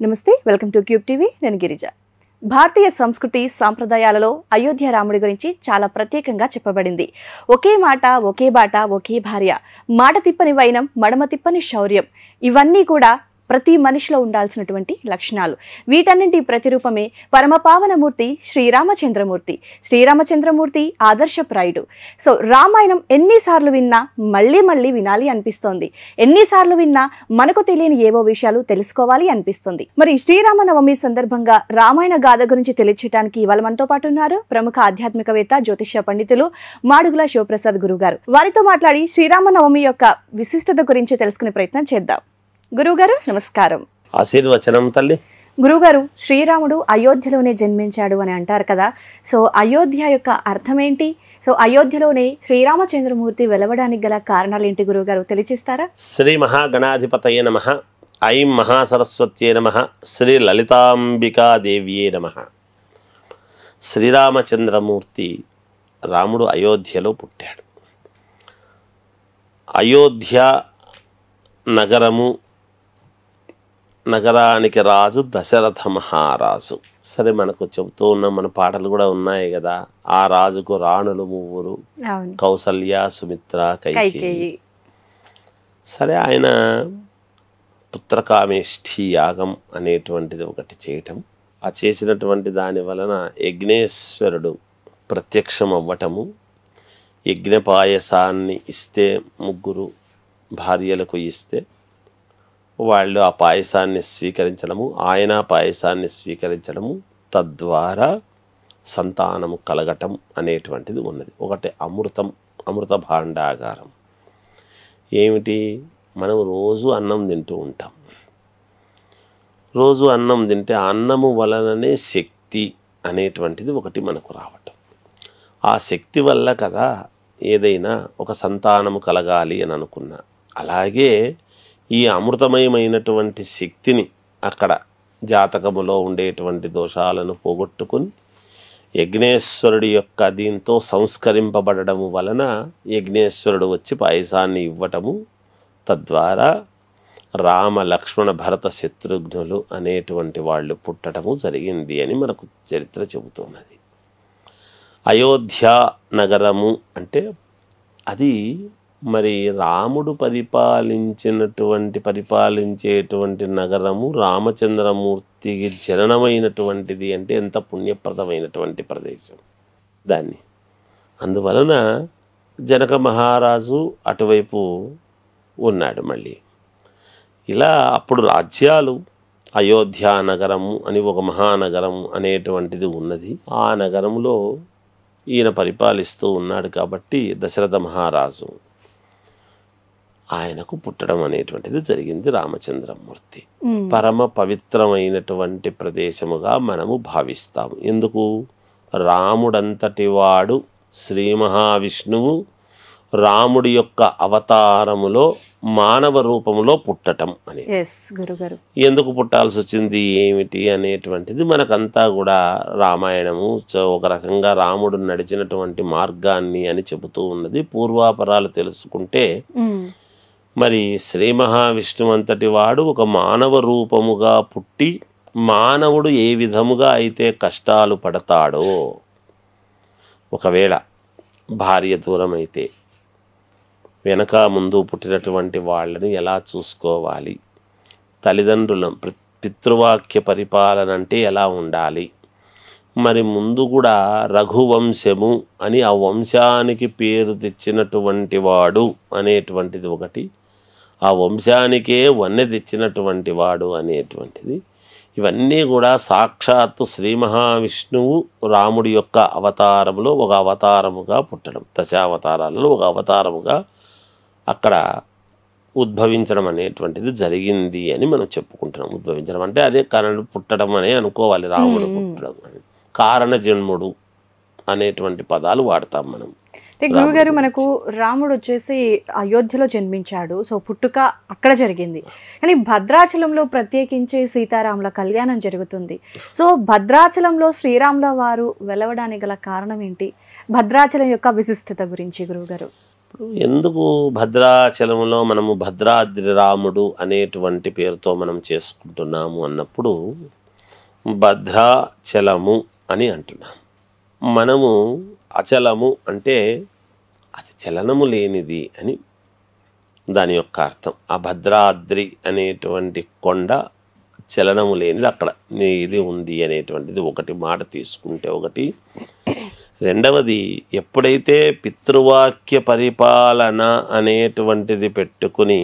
నమస్తే, welcome to cube TV. నేను గిరిజ. భారతీయ సంస్కృతి సాంప్రదాయాలలో అయోధ్య రాముడి గురించి చాలా ప్రత్యేకంగా చెప్పబడింది. ఒకే మాట, ఒకే బాట, ఒకే భార్య, మాట తిప్పని వైనం, మడమ తిప్పని శౌర్యం, ఇవన్నీ కూడా ప్రతి మనిషిలో ఉండాల్సినటువంటి లక్షణాలు. వీటన్నింటి ప్రతిరూపమే పరమపావనమూర్తి శ్రీరామచంద్రమూర్తి. శ్రీరామచంద్రమూర్తి ఆదర్శప్రాయుడు. సో రామాయణం ఎన్నిసార్లు విన్నా మళ్ళీ మళ్ళీ వినాలి అనిపిస్తోంది. ఎన్నిసార్లు విన్నా మనకు తెలియని ఏవో విషయాలు తెలుసుకోవాలి అనిపిస్తుంది. మరి శ్రీరామనవమి సందర్భంగా రామాయణ గాథ గురించి తెలియచేయడానికి ఇవాళ మనతో పాటు ఉన్నారు ప్రముఖ ఆధ్యాత్మికవేత్త, జ్యోతిష్య పండితులు మాడుగుల శివప్రసాద్ గురుగారు. వారితో మాట్లాడి శ్రీరామనవమి యొక్క విశిష్టత గురించి తెలుసుకునే ప్రయత్నం చేద్దాం. గురువుగారు నమస్కారం. ఆశీర్వచనం తల్లి. గురువుగారు, శ్రీరాముడు అయోధ్యలోనే జన్మించాడు అని అంటారు కదా, సో అయోధ్య యొక్క అర్థం ఏంటి? సో అయోధ్యలోనే శ్రీరామచంద్రమూర్తి వెలవడానికి గల కారణాలు ఏంటి గురువుగారు, తెలియచేస్తారా? శ్రీ మహాగణాధిపతయే నమః. ఐం మహాసరస్వత్యే నమః. శ్రీ లలితాంబికాదేవ్యే నమః. శ్రీరామచంద్రమూర్తి రాముడు అయోధ్యలో పుట్టాడు. అయోధ్య నగరము, నగరానికి రాజు దశరథ మహారాజు. సరే, మనకు చెబుతూ ఉన్న మన పాటలు కూడా ఉన్నాయి కదా. ఆ రాజుకు రాణులు ముగ్గురు, కౌసల్య, సుమిత్ర, కైకేయి. సరే, ఆయన పుత్రకామేష్ఠి యాగం అనేటువంటిది ఒకటి చేయటం, ఆ చేసినటువంటి దాని వలన యజ్ఞేశ్వరుడు ప్రత్యక్షం అవ్వటము, యజ్ఞపాయసాన్ని ఇస్తే ముగ్గురు భార్యలకు ఇస్తే వాళ్ళు ఆ పాయసాన్ని స్వీకరించడము, ఆయన పాయసాన్ని స్వీకరించడము, తద్వారా సంతానము కలగటం అనేటువంటిది ఉన్నది. ఒకటి అమృత భాండాగారం. ఏమిటి? మనం రోజు అన్నం తింటూ ఉంటాం. రోజు అన్నం తింటే అన్నము వలననే శక్తి అనేటువంటిది ఒకటి మనకు రావటం. ఆ శక్తి వల్ల కదా ఏదైనా ఒక సంతానము కలగాలి అని అనుకున్నా. అలాగే ఈ అమృతమయమైనటువంటి శక్తిని అక్కడ జాతకములో ఉండేటువంటి దోషాలను పోగొట్టుకుని యజ్ఞేశ్వరుడి యొక్క దీంతో సంస్కరింపబడము వలన యజ్ఞేశ్వరుడు వచ్చి పాయసాన్ని ఇవ్వటము, తద్వారా రామ, లక్ష్మణ, భరత, శత్రుఘ్నులు అనేటువంటి వాళ్ళు పుట్టడము జరిగింది అని మనకు చరిత్ర చెబుతున్నది. అయోధ్య నగరము అంటే అది మరి రాముడు పరిపాలించేటువంటి నగరము, రామచంద్రమూర్తికి జననమైనటువంటిది అంటే ఎంత పుణ్యప్రదమైనటువంటి ప్రదేశం దాన్ని. అందువలన జనక మహారాజు అటువైపు ఉన్నాడు. మళ్ళీ ఇలా అప్పుడు రాజ్యాలు, అయోధ్య నగరము అని ఒక మహానగరం అనేటువంటిది ఉన్నది. ఆ నగరంలో ఈయన పరిపాలిస్తూ ఉన్నాడు కాబట్టి దశరథ మహారాజు ఆయనకు పుట్టడం అనేటువంటిది జరిగింది. రామచంద్రమూర్తి పరమ పవిత్రమైనటువంటి ప్రదేశముగా మనము భావిస్తాము. ఎందుకు? రాముడంతటి వాడు శ్రీ మహావిష్ణువు రాముడి యొక్క అవతారములో మానవ రూపములో పుట్టటం అనేది. ఎందుకు పుట్టాల్సి వచ్చింది, ఏమిటి అనేటువంటిది మనకంతా కూడా రామాయణము ఒక రకంగా రాముడు నడిచినటువంటి మార్గాన్ని అని చెబుతూ ఉన్నది. పూర్వాపరాలు తెలుసుకుంటే మరి శ్రీ మహావిష్ణువు అంతటి వాడు ఒక మానవ రూపముగా పుట్టి మానవుడు ఏ విధముగా అయితే కష్టాలు పడతాడో, ఒకవేళ భార్య దూరం అయితే వెనక ముందు పుట్టినటువంటి వాళ్ళని ఎలా చూసుకోవాలి, తల్లిదండ్రుల పితృవాక్య పరిపాలన అంటే ఎలా ఉండాలి, మరి ముందు కూడా రఘువంశము అని ఆ వంశానికి పేరు తెచ్చినటువంటి వాడు అనేటువంటిది ఒకటి, ఆ వంశానికే వన్నె తెచ్చినటువంటి వాడు అనేటువంటిది, ఇవన్నీ కూడా సాక్షాత్తు శ్రీ మహావిష్ణువు రాముడి యొక్క అవతారములో ఒక అవతారముగా పుట్టడం, దశావతారాలలో ఒక అవతారముగా అక్కడ ఉద్భవించడం అనేటువంటిది జరిగింది అని మనం చెప్పుకుంటున్నాం. ఉద్భవించడం అంటే అదే కారణం, పుట్టడం అనే అనుకోవాలి. రాముడు పుట్టడం అని కారణజన్ముడు అనేటువంటి పదాలు వాడతాం మనం. గురువుగారు, మనకు రాముడు వచ్చేసి అయోధ్యలో జన్మించాడు, సో పుట్టుక అక్కడ జరిగింది. కానీ భద్రాచలంలో ప్రత్యేకించి సీతారాముల కళ్యాణం జరుగుతుంది. సో భద్రాచలంలో శ్రీరాముల వారు వెలవడానికి గల కారణం ఏంటి? భద్రాచలం యొక్క విశిష్టత గురించి గురువుగారు. ఎందుకు భద్రాచలంలో మనము భద్రాద్రి రాముడు అనేటువంటి పేరుతో మనం చేసుకుంటున్నాము అన్నప్పుడు భద్రాచలము అని అంటున్నాం. మనము అచలము అంటే అది చలనము లేనిది అని దాని యొక్క అర్థం. ఆ భద్రాద్రి అనేటువంటి కొండ చలనము లేనిది, అక్కడ ఇది ఉంది అనేటువంటిది ఒకటి మాట తీసుకుంటే ఒకటి. రెండవది, ఎప్పుడైతే పితృవాక్య పరిపాలన అనేటువంటిది పెట్టుకుని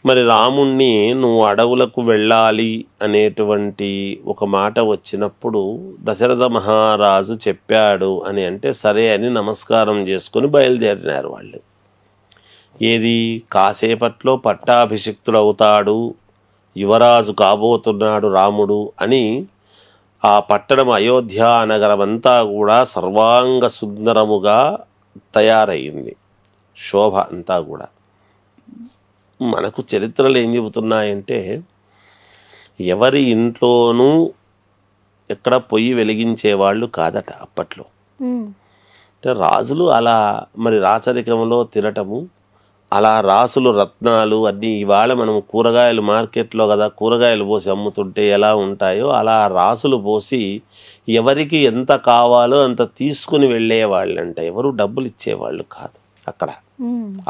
మరి రాముణ్ణి నువ్వు అడవులకు వెళ్ళాలి అనేటువంటి ఒక మాట వచ్చినప్పుడు దశరథ మహారాజు చెప్పాడు అని అంటే సరే అని నమస్కారం చేసుకుని బయలుదేరినారు వాళ్ళు. ఏది కాసేపట్లో పట్టాభిషిక్తుడు అవుతాడు, యువరాజు కాబోతున్నాడు రాముడు అని ఆ పట్టణం అయోధ్య నగరం అంతా కూడా సర్వాంగ సుందరముగా తయారయ్యింది, శోభ అంతా కూడా. మనకు చరిత్రలు ఏం చెబుతున్నాయంటే ఎవరి ఇంట్లోనూ ఎక్కడ పొయ్యి వెలిగించేవాళ్ళు కాదట అప్పట్లో. అంటే రాజులు అలా మరి రాచరికంలో తినటము, అలా రాసులు రత్నాలు అన్నీ ఇవాళ మనం కూరగాయలు మార్కెట్లో కదా కూరగాయలు పోసి అమ్ముతుంటే ఎలా ఉంటాయో అలా రాసులు పోసి ఎవరికి ఎంత కావాలో అంత తీసుకుని వెళ్ళేవాళ్ళంట. ఎవరు డబ్బులు ఇచ్చేవాళ్ళు కాదు అక్కడ.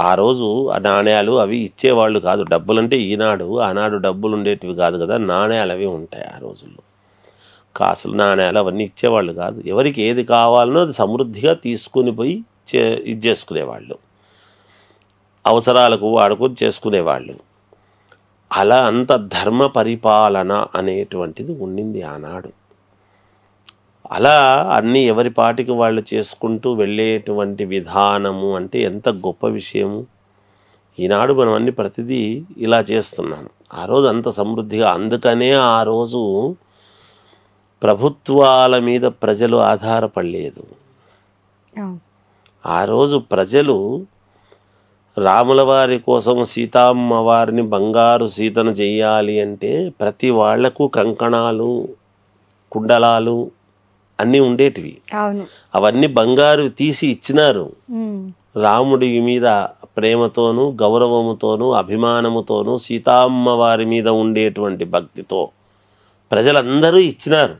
ఆ రోజు ఆ నాణ్యాలు అవి ఇచ్చేవాళ్ళు కాదు. డబ్బులంటే ఈనాడు, ఆనాడు డబ్బులు ఉండేటివి కాదు కదా, నాణ్యాలు అవి ఉంటాయి ఆ రోజుల్లో. కాసులు నాణ్యాలు అవన్నీ ఇచ్చేవాళ్ళు కాదు. ఎవరికి ఏది కావాలనో అది సమృద్ధిగా తీసుకుని పోయి ఇది చేసుకునేవాళ్ళు, అవసరాలకు వాడుకొని చేసుకునేవాళ్ళు. అలా అంత ధర్మ పరిపాలన అనేటువంటిది ఉండింది ఆనాడు. అలా అన్నీ ఎవరి పాటికి వాళ్ళు చేసుకుంటూ వెళ్ళేటువంటి విధానము అంటే ఎంత గొప్ప విషయము. ఈనాడు మనం అన్ని ప్రతిదీ ఇలా చేస్తున్నాం. ఆ రోజు అంత సమృద్ధిగా. అందుకనే ఆ రోజు ప్రభుత్వాల మీద ప్రజలు ఆధారపడలేదు. ఆ రోజు ప్రజలు రాముల వారి కోసం సీతమ్మ వారిని బంగారు సీతను చెయ్యాలి అంటే ప్రతి వాళ్లకు కంకణాలు, కుండలాలు అన్నీ ఉండేటివి. అవన్నీ బంగారు తీసి ఇచ్చినారు. రాముడి మీద ప్రేమతోనూ గౌరవముతోనూ అభిమానముతోనూ సీతమ్మ వారి మీద ఉండేటువంటి భక్తితో ప్రజలందరూ ఇచ్చినారు.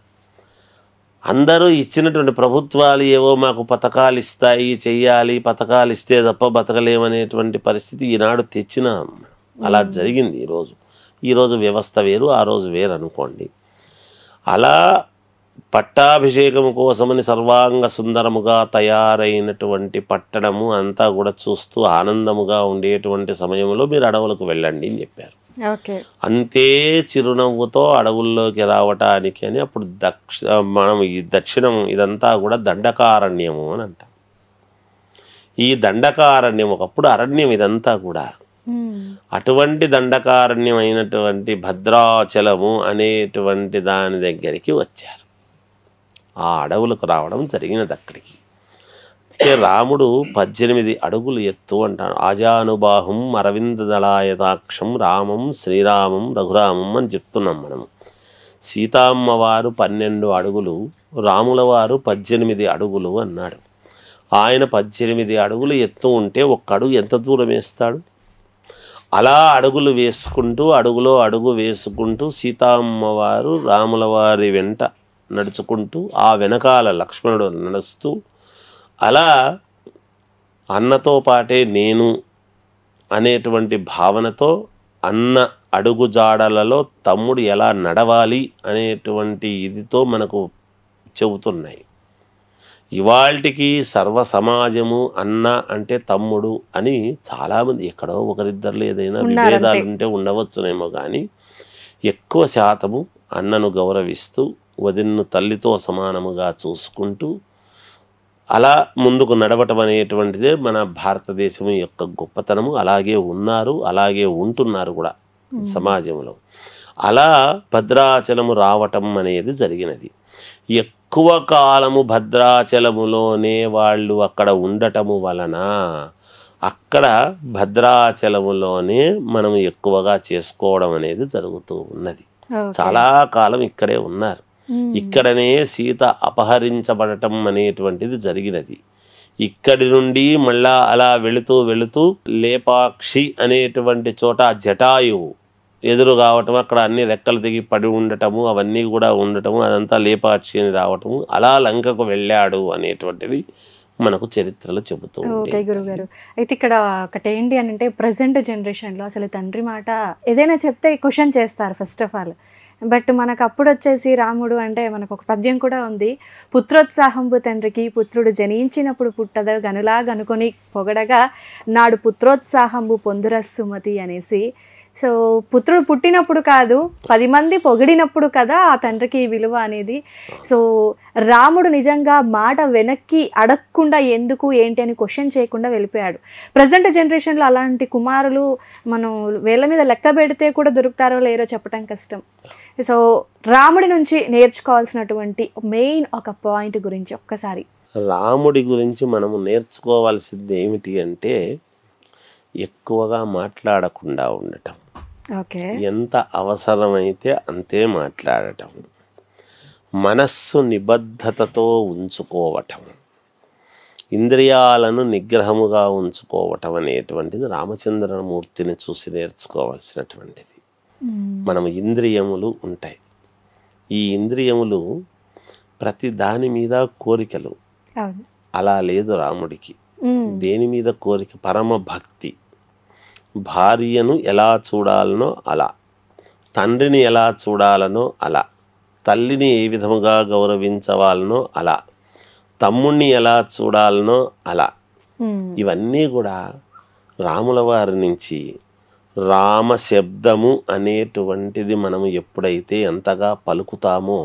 అందరూ ఇచ్చినటువంటి ప్రభుత్వాలు ఏవో మాకు పథకాలు ఇస్తాయి, చెయ్యాలి, పథకాలు ఇస్తే తప్ప బతకలేమనేటువంటి పరిస్థితి ఈనాడు తెచ్చినాం. అలా జరిగింది. ఈరోజు వ్యవస్థ వేరు, ఆ రోజు వేరు అనుకోండి. అలా పట్టాభిషేకం కోసమని సర్వాంగ సుందరముగా తయారైనటువంటి పట్టణము అంతా కూడా చూస్తూ ఆనందముగా ఉండేటువంటి సమయంలో మీరు అడవులకు వెళ్ళండి అని చెప్పారు. అంతే చిరునవ్వుతో అడవుల్లోకి రావటానికి అని అప్పుడు మనం ఈ దక్షిణం ఇదంతా కూడా దండకారణ్యము అని అంటాం. ఈ దండకారణ్యం ఒకప్పుడు అరణ్యం ఇదంతా కూడా. అటువంటి దండకారణ్యం అయినటువంటి భద్రాచలము అనేటువంటి దాని దగ్గరికి వచ్చారు. ఆ అడవులకు రావడం జరిగినది అక్కడికి. రాముడు 18 అడుగులు ఎత్తు అంటాడు. ఆజానుబాహుం అరవింద దళాయతాక్షం రామం శ్రీరామం రఘురామం అని చెప్తున్నాం మనము. సీతమ్మ వారు 12 అడుగులు, రాముల వారు 18 అడుగులు అన్నాడు. ఆయన 18 అడుగులు ఎత్తు ఉంటే ఒక్క అడుగు ఎంత దూరం వేస్తాడు? అలా అడుగులు వేసుకుంటూ అడుగులో అడుగు వేసుకుంటూ సీతమ్మ వారు రాముల వారి వెంట నడుచుకుంటూ ఆ వెనకాల లక్ష్మణుడు నడుస్తూ అలా అన్నతో పాటే నేను అనేటువంటి భావనతో అన్న అడుగు జాడలలో తమ్ముడు ఎలా నడవాలి అనేటువంటి ఇదితో మనకు చెబుతున్నాయి. ఇవాల్టికి సర్వ సమాజము అన్న అంటే తమ్ముడు అని చాలామంది, ఎక్కడో ఒకరిద్దరు ఏదైనా విభేదాలు ఉంటే ఉండవచ్చునేమో కానీ ఎక్కువ శాతము అన్నను గౌరవిస్తూ వదిన్ను తల్లితో సమానముగా చూసుకుంటూ అలా ముందుకు నడవటం అనేటువంటిదే మన భారతదేశం యొక్క గొప్పతనము. అలాగే ఉన్నారు, అలాగే ఉంటున్నారు కూడా సమాజంలో. అలా భద్రాచలము రావటం అనేది జరిగినది. ఎక్కువ కాలము భద్రాచలములోనే వాళ్ళు అక్కడ ఉండటము వలన అక్కడ భద్రాచలములోనే మనం ఎక్కువగా చేసుకోవడం అనేది జరుగుతూ ఉన్నది. చాలా కాలం ఇక్కడే ఉన్నారు. ఇక్కడనే సీత అపహరించబడటం అనేటువంటిది జరిగినది. ఇక్కడి నుండి మళ్ళా అలా వెళుతూ వెళుతూ లేపాక్షి అనేటువంటి చోట జటాయువు ఎదురు కావటం, అక్కడ అన్ని రెక్కలు దిగి పడి ఉండటము, అవన్నీ కూడా ఉండటము, అదంతా లేపాక్షి అని రావటము, అలా లంకకు వెళ్ళాడు అనేటువంటిది మనకు చరిత్రలో చెబుతూ ఓకే గురుగారు. అయితే ఇక్కడ ఒకటి ఏంటి అని అంటే ప్రజెంట్ జనరేషన్లో అసలు తండ్రి మాట ఏదైనా చెప్తే క్వశ్చన్ చేస్తారు ఫస్ట్ ఆఫ్ ఆల్. బట్ మనకు అప్పుడు వచ్చేసి రాముడు అంటే మనకు ఒక పద్యం కూడా ఉంది, పుత్రోత్సాహంబు తండ్రికి పుత్రుడు జనించినప్పుడు పుట్టద గనులా గనుకొని పొగడగా నాడు పుత్రోత్సాహంబు పొందుర సుమతి అనేసి. సో పుత్రుడు పుట్టినప్పుడు కాదు 10 మంది పొగిడినప్పుడు కదా ఆ తండ్రికి విలువ అనేది. సో రాముడు నిజంగా మాట వెనక్కి అడగకుండా ఎందుకు ఏంటి అని క్వశ్చన్ చేయకుండా వెళ్ళిపోయాడు. ప్రజెంట్ జనరేషన్లో అలాంటి కుమారులు మనం వేళ్ళ మీద లెక్క పెడితే కూడా దొరుకుతారో లేరో చెప్పడం కష్టం. సో రాముడి నుంచి నేర్చుకోవాల్సినటువంటి మెయిన్ ఒక పాయింట్ గురించి ఒక్కసారి. రాముడి గురించి మనము నేర్చుకోవాల్సింది ఏమిటి అంటే ఎక్కువగా మాట్లాడకుండా ఉండటం, ఎంత అవసరమైతే అంతే మాట్లాడటం, మనస్సు నిబద్ధతతో ఉంచుకోవటం, ఇంద్రియాలను నిగ్రహముగా ఉంచుకోవటం అనేటువంటిది రామచంద్రమూర్తిని చూసి నేర్చుకోవాల్సినటువంటిది. మనము ఇంద్రియములు ఉంటాయి, ఈ ఇంద్రియములు ప్రతి దాని మీద కోరికలు, అలా లేదు రాముడికి. దేని మీద కోరిక? పరమ భక్తి. భార్యను ఎలా చూడాలనో అలా, తండ్రిని ఎలా చూడాలనో అలా, తల్లిని ఏ విధముగా గౌరవించవాలనో అలా, తమ్ముణ్ణి ఎలా చూడాలనో అలా. ఇవన్నీ కూడా రాముల వారి నుంచి రామ శబ్దము అనేటువంటిది మనము ఎప్పుడైతే ఎంతగా పలుకుతామో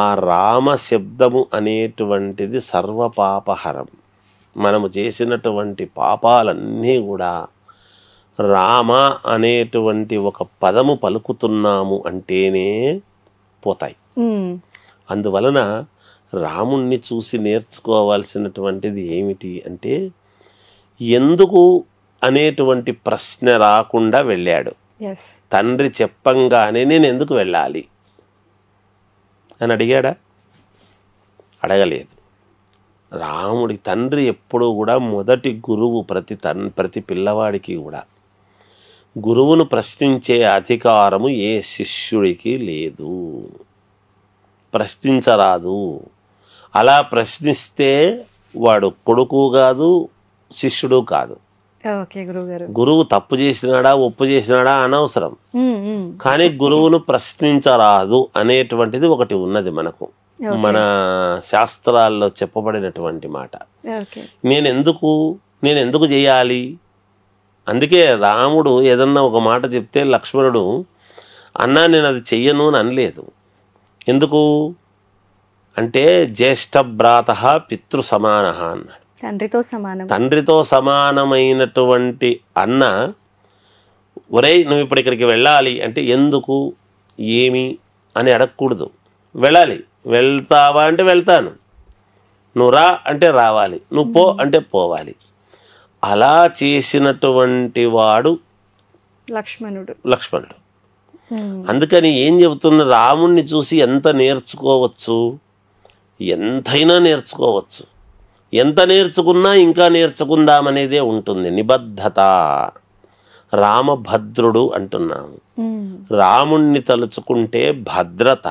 ఆ రామ శబ్దము అనేటువంటిది సర్వపాపహరం. మనము చేసినటువంటి పాపాలన్నీ కూడా రామ అనేటువంటి ఒక పదము పలుకుతున్నాము అంటేనే పోతాయి. అందువలన రాముణ్ణి చూసి నేర్చుకోవాల్సినటువంటిది ఏమిటి అంటే ఎందుకు అనేటువంటి ప్రశ్న రాకుండా వెళ్ళాడు. తండ్రి చెప్పంగానే నేను ఎందుకు వెళ్ళాలి అని అడిగాడా? అడగలేదు. రాముడి తండ్రి ఎప్పుడూ కూడా మొదటి గురువు. ప్రతి పిల్లవాడికి కూడా గురువును ప్రశ్నించే అధికారము ఏ శిష్యుడికి లేదు, ప్రశ్నించరాదు. అలా ప్రశ్నిస్తే వాడు కొడుకు కాదు, శిష్యుడు కాదు. గురువు తప్పు చేసినాడా ఒప్పు చేసినాడా అనవసరం, కానీ గురువును ప్రశ్నించరాదు అనేటువంటిది ఒకటి ఉన్నది మనకు, మన శాస్త్రాల్లో చెప్పబడినటువంటి మాట. నేను ఎందుకు చేయాలి? అందుకే రాముడు ఏదన్నా ఒక మాట చెప్తే లక్ష్మణుడు అన్నా నేను అది చెయ్యను అని అనలేదు. ఎందుకు అంటే జ్యేష్ఠ భ్రాత పితృ సమాన అన్నాడు. తండ్రితో సమానమైనటువంటి అన్న ఒరేయ్ నువ్వు ఇప్పుడు ఇక్కడికి వెళ్ళాలి అంటే ఎందుకు ఏమి అని అడగకూడదు. వెళ్ళాలి, వెళ్తావా అంటే వెళ్తాను, నువ్వు రా అంటే రావాలి, నువ్వు పో అంటే పోవాలి. అలా చేసినటువంటి వాడు లక్ష్మణుడు. అందుకని ఏం చెబుతుంది, రాముణ్ణి చూసి ఎంత నేర్చుకోవచ్చు, ఎంతైనా నేర్చుకోవచ్చు. ఎంత నేర్చుకున్నా ఇంకా నేర్చుకుందామనేదే ఉంటుంది. నిబద్ధత. రామభద్రుడు అంటున్నాము. రాముణ్ణి తలుచుకుంటే భద్రత,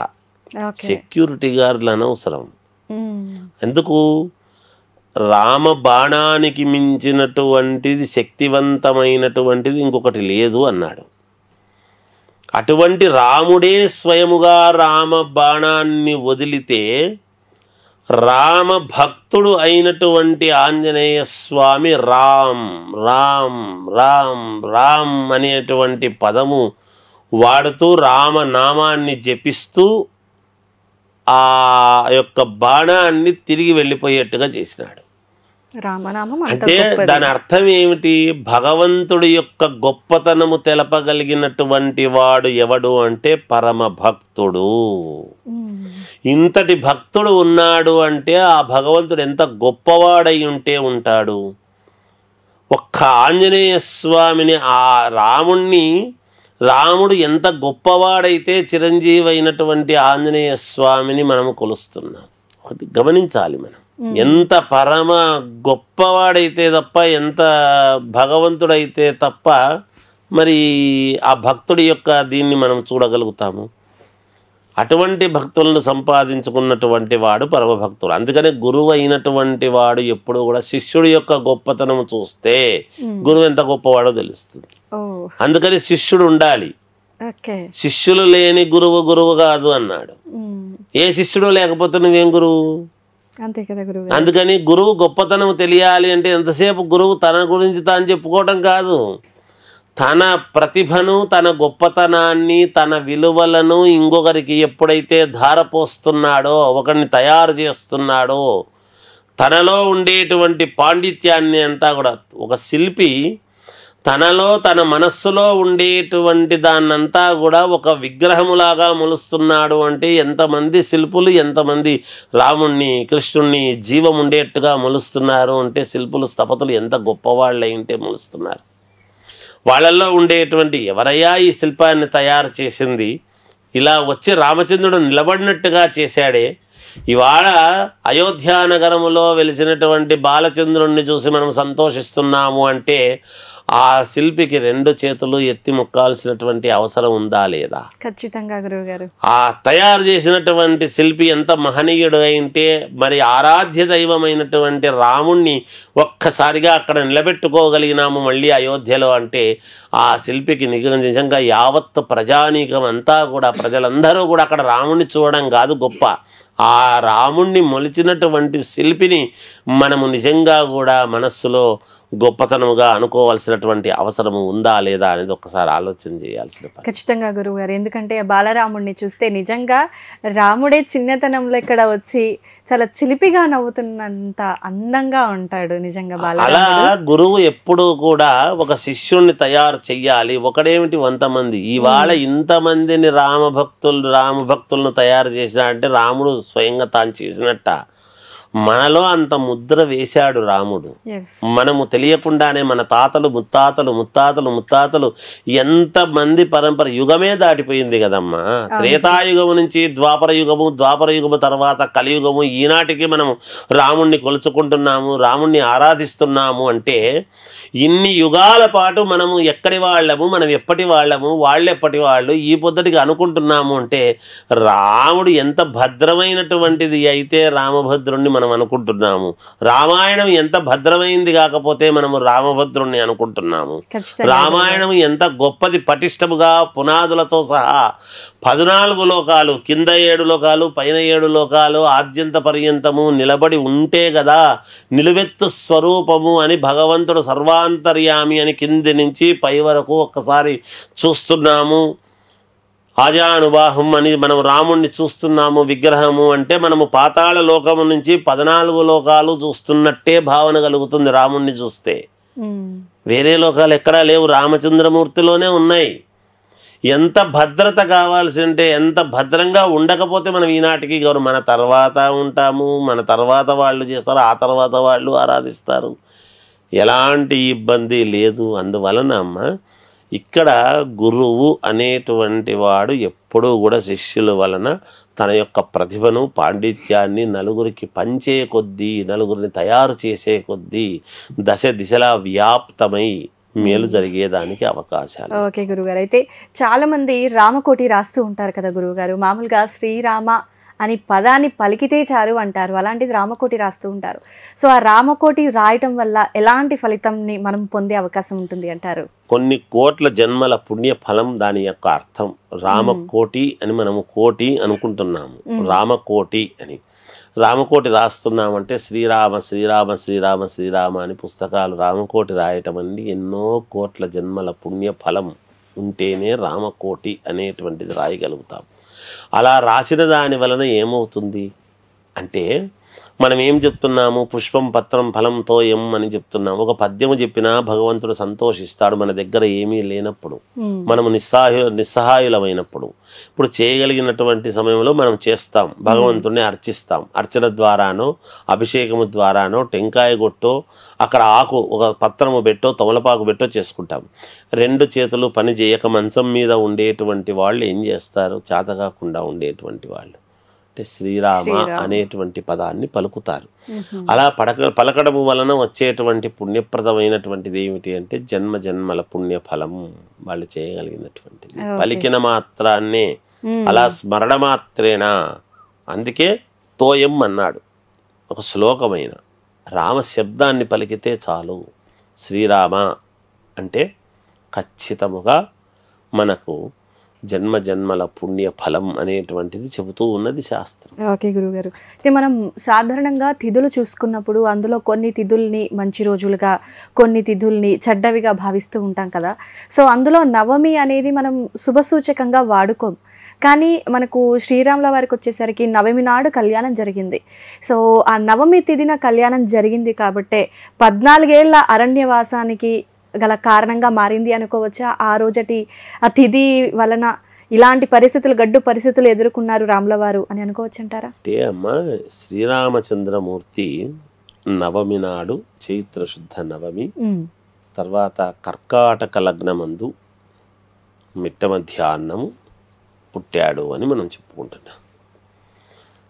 సెక్యూరిటీ గార్డులు అనవసరం. ఎందుకు? రామ బాణానికి మించినటువంటిది శక్తివంతమైనటువంటిది ఇంకొకటి లేదు అన్నాడు. అటువంటి రాముడే స్వయముగా రామ బాణాన్ని వదిలితే రామ భక్తుడు అయినటువంటి ఆంజనేయ స్వామి రామ్ రామ్ రామ్ రామ్ అనేటువంటి పదము వాడుతూ రామనామాన్ని జపిస్తూ ఆ యొక్క బాణాన్ని తిరిగి వెళ్ళిపోయేట్టుగా చేసినాడు. అంటే దాని అర్థం ఏమిటి? భగవంతుడి యొక్క గొప్పతనము తెలపగలిగినటువంటి వాడు ఎవడు అంటే పరమ భక్తుడు. ఇంతటి భక్తుడు ఉన్నాడు అంటే ఆ భగవంతుడు ఎంత గొప్పవాడై ఉంటే ఉంటాడు. ఒక్క ఆంజనేయ స్వామిని, ఆ రాముడు ఎంత గొప్పవాడైతే చిరంజీవి అయినటువంటి ఆంజనేయ స్వామిని మనము కొలుస్తున్నాం. ఒకటి గమనించాలి మనం. ఎంత పరమ గొప్పవాడైతే తప్ప, ఎంత భగవంతుడైతే తప్ప మరి ఆ భక్తుడి యొక్క దీన్ని మనం చూడగలుగుతాము. అటువంటి భక్తులను సంపాదించుకున్నటువంటి వాడు పరమభక్తుడు. అందుకనే గురువు అయినటువంటి వాడు ఎప్పుడు కూడా శిష్యుడి యొక్క గొప్పతనం చూస్తే గురువు ఎంత గొప్పవాడో తెలుస్తుంది. అందుకని శిష్యుడు ఉండాలి. శిష్యులు లేని గురువు గురువు కాదు అన్నాడు. ఏ శిష్యుడు లేకపోతే నువ్వేం గురువు? అందుకని గురువు గొప్పతనం తెలియాలి అంటే ఎంతసేపు గురువు తన గురించి తాను చెప్పుకోవటం కాదు, తన ప్రతిభను, తన గొప్పతనాన్ని, తన విలువలను ఇంకొకరికి ఎప్పుడైతే ధారపోస్తున్నాడో, ఒకరిని తయారు చేస్తున్నాడో, తనలో ఉండేటువంటి పాండిత్యాన్ని అంతా కూడా ఒక శిల్పి తనలో తన మనస్సులో ఉండేటువంటి దాన్నంతా కూడా ఒక విగ్రహములాగా మొలుస్తున్నాడు అంటే ఎంతమంది శిల్పులు, ఎంతమంది రాముణ్ణి, కృష్ణుణ్ణి జీవం ఉండేట్టుగా మొలుస్తున్నారు అంటే శిల్పులు, స్థపతులు ఎంత గొప్పవాళ్ళు అయింటే మొలుస్తున్నారు. వాళ్ళల్లో ఉండేటువంటి ఎవరయ్యా ఈ శిల్పాన్ని తయారు చేసింది, ఇలా వచ్చి రామచంద్రుడు నిలబడినట్టుగా చేశాడే, ఇవాళ అయోధ్యానగరములో వెలిసినటువంటి బాలచంద్రుణ్ణి చూసి మనం సంతోషిస్తున్నాము అంటే ఆ శిల్పికి 2 చేతులు ఎత్తి మొక్కాల్సినటువంటి అవసరం ఉందా లేదా? ఖచ్చితంగా గురువు గారు. ఆ తయారు చేసినటువంటి శిల్పి ఎంత మహనీయుడు అంటే మరి ఆరాధ్య దైవమైనటువంటి రాముణ్ణి ఒక్కసారిగా అక్కడ నిలబెట్టుకోగలిగినాము మళ్ళీ అయోధ్యలో అంటే ఆ శిల్పికి నిజంగా యావత్ ప్రజానీకం అంతా కూడా, ప్రజలందరూ కూడా అక్కడ రాముణ్ణి చూడడం కాదు గొప్ప, ఆ రాముణ్ణి మొలిచినటువంటి శిల్పిని మనము నిజంగా కూడా మనస్సులో గొప్పతనముగా అనుకోవాల్సినటువంటి అవసరము ఉందా లేదా అనేది ఒకసారి ఆలోచన చేయాల్సిన. ఖచ్చితంగా గురువు గారు. ఎందుకంటే బాలరాముడిని చూస్తే నిజంగా రాముడే చిన్నతనంలో ఇక్కడ వచ్చి చాలా చిలిపిగా నవ్వుతున్నంత అందంగా ఉంటాడు నిజంగా బాలరాముడు. అలా గురువు ఎప్పుడు కూడా ఒక శిష్యుణ్ణి తయారు చెయ్యాలి. ఒకడేమిటి 100 మంది, ఇవాళ ఇంతమందిని రామభక్తులను తయారు చేసిన అంటే రాముడు స్వయంగా తాను చేసినట్ట. మనలో అంత ముద్ర వేశాడు రాముడు. మనము తెలియకుండానే మన తాతలు ముత్తాతలు ఎంతమంది పరంపర యుగమే దాటిపోయింది కదమ్మా. త్రేతాయుగము నుంచి ద్వాపర యుగము తర్వాత కలియుగము, ఈనాటికి మనము రాముణ్ణి కొలుచుకుంటున్నాము, రాముణ్ణి ఆరాధిస్తున్నాము అంటే ఇన్ని యుగాల పాటు మనము ఎక్కడి వాళ్ళము, మనం ఎప్పటి వాళ్ళము, వాళ్ళెప్పటి వాళ్ళు ఈ పొద్దుటికి అనుకుంటున్నాము అంటే రాముడు ఎంత భద్రమైనటువంటిది అయితే రామభద్రుణ్ణి మనం అనుకుంటున్నాము. రామాయణం ఎంత భద్రమైంది కాకపోతే మనము రామభద్రుణ్ణి అనుకుంటున్నాము. రామాయణం ఎంత గొప్పది, పటిష్టముగా పునాదులతో సహా 14 లోకాలు, కింద 7 లోకాలు, పైన 7 లోకాలు, ఆద్యంత పర్యంతము నిలబడి ఉంటే కదా నిలువెత్తు స్వరూపము అని భగవంతుడు సర్వాంతర్యామి అని కింది నుంచి పై వరకు ఒక్కసారి చూస్తున్నాము. ఆజానుబాహం అని మనం రాముణ్ణి చూస్తున్నాము విగ్రహము అంటే మనము పాతాళ లోకము నుంచి 14 లోకాలు చూస్తున్నట్టే భావన కలుగుతుంది రాముణ్ణి చూస్తే. వేరే లోకాలు ఎక్కడా లేవు, రామచంద్రమూర్తిలోనే ఉన్నాయి. ఎంత భద్రత కావాల్సి అంటే ఎంత భద్రంగా ఉండకపోతే మనం ఈనాటికి మన తర్వాత ఉంటాము, మన తర్వాత వాళ్ళు చేస్తారు, ఆ తర్వాత వాళ్ళు ఆరాధిస్తారు, ఎలాంటి ఇబ్బంది లేదు. అందువలన అమ్మ ఇక్కడ గురువు అనేటువంటి వాడు ఎప్పుడూ కూడా శిష్యుల వలన తన యొక్క ప్రతిభను, పాండిత్యాన్ని నలుగురికి పంచే కొద్దీ, నలుగురిని తయారు చేసే కొద్దీ దశ దిశలా వ్యాప్తమై మేలు జరిగేదానికి అవకాశాలు. ఓకే గురుగారు. అయితే చాలా మంది రామకోటి రాస్తూ ఉంటారు కదా గురువుగారు. మామూలుగా శ్రీరామ అని పదాన్ని పలికితే చాలు అంటారు, అలాంటిది రామకోటి రాస్తూ ఉంటారు. సో ఆ రామకోటి రాయటం వల్ల ఎలాంటి ఫలితంని మనం పొందే అవకాశం ఉంటుంది అంటారు? కొన్ని కోట్ల జన్మల పుణ్య ఫలం దాని యొక్క అర్థం. రామకోటి అని మనము కోటి అనుకుంటున్నాము, రామకోటి అని. రామకోటి రాస్తున్నామంటే శ్రీరామ శ్రీరామ శ్రీరామ శ్రీరామ అని పుస్తకాలు రామకోటి రాయటం అన్ని ఎన్నో కోట్ల జన్మల పుణ్య ఫలం ఉంటేనే రామకోటి అనేటువంటిది రాయగలుగుతాం. అలా రాసిన దాని వలన ఏమవుతుంది అంటే మనం ఏం చెప్తున్నాము, పుష్పం పత్రం ఫలంతో ఎం అని చెప్తున్నాము. ఒక పద్యము చెప్పినా భగవంతుడు సంతోషిస్తాడు మన దగ్గర ఏమీ లేనప్పుడు, మనము నిస్సహాయులమైనప్పుడు. ఇప్పుడు చేయగలిగినటువంటి సమయంలో మనం చేస్తాం, భగవంతుడిని అర్చిస్తాం. అర్చన ద్వారానో అభిషేకము ద్వారానో టెంకాయ కొట్టో అక్కడ ఆకు ఒక పత్రము పెట్టో తమలపాకు పెట్టో చేసుకుంటాం. 2 చేతులు పని చేయక మంచం మీద ఉండేటువంటి వాళ్ళు ఏం చేస్తారు, చేతకాకుండా ఉండేటువంటి వాళ్ళు అంటే శ్రీరామ అనేటువంటి పదాన్ని పలుకుతారు. అలా పలకడం వలన వచ్చేటువంటి పుణ్యప్రదమైనటువంటిది ఏమిటి అంటే జన్మ జన్మల పుణ్య ఫలం వాళ్ళు చేయగలిగినటువంటిది. పలికిన మాత్రాన్నే, అలా స్మరణ మాత్రేనా. అందుకే తోయం అన్నాడు ఒక శ్లోకమైన. రామ శబ్దాన్ని పలికితే చాలు, శ్రీరామ అంటే ఖచ్చితముగా మనకు జన్మ జన్మల పుణ్య ఫలం అనేటువంటిది చెబుతూ ఉన్నది శాస్త్రం. ఓకే గురుగారు, అయితే మనం సాధారణంగా తిథులు చూసుకున్నప్పుడు అందులో కొన్ని తిథుల్ని మంచి రోజులుగా, కొన్ని తిథుల్ని చెడ్డవిగా భావిస్తూ ఉంటాం కదా. సో అందులో నవమి అనేది మనం శుభసూచకంగా వాడుకోం. కానీ మనకు శ్రీరాముల వారికి వచ్చేసరికి నవమి నాడు కళ్యాణం జరిగింది. సో ఆ నవమి తిథిన కళ్యాణం జరిగింది కాబట్టే 14 ఏళ్ల అరణ్యవాసానికి గల కారణంగా మారింది అనుకోవచ్చా? ఆ రోజటి ఆ తిథి వలన ఇలాంటి పరిస్థితులు, గడ్డు పరిస్థితులు ఎదుర్కొన్నారు రాముల వారు అని అనుకోవచ్చు అంటారా? అంటే అమ్మ, శ్రీరామచంద్రమూర్తి నవమి నాడు, చైత్ర శుద్ధ నవమి తర్వాత కర్కాటక లగ్నమందు మిట్ట మధ్యాహ్నము పుట్టాడు అని మనం చెప్పుకుంటున్నాం.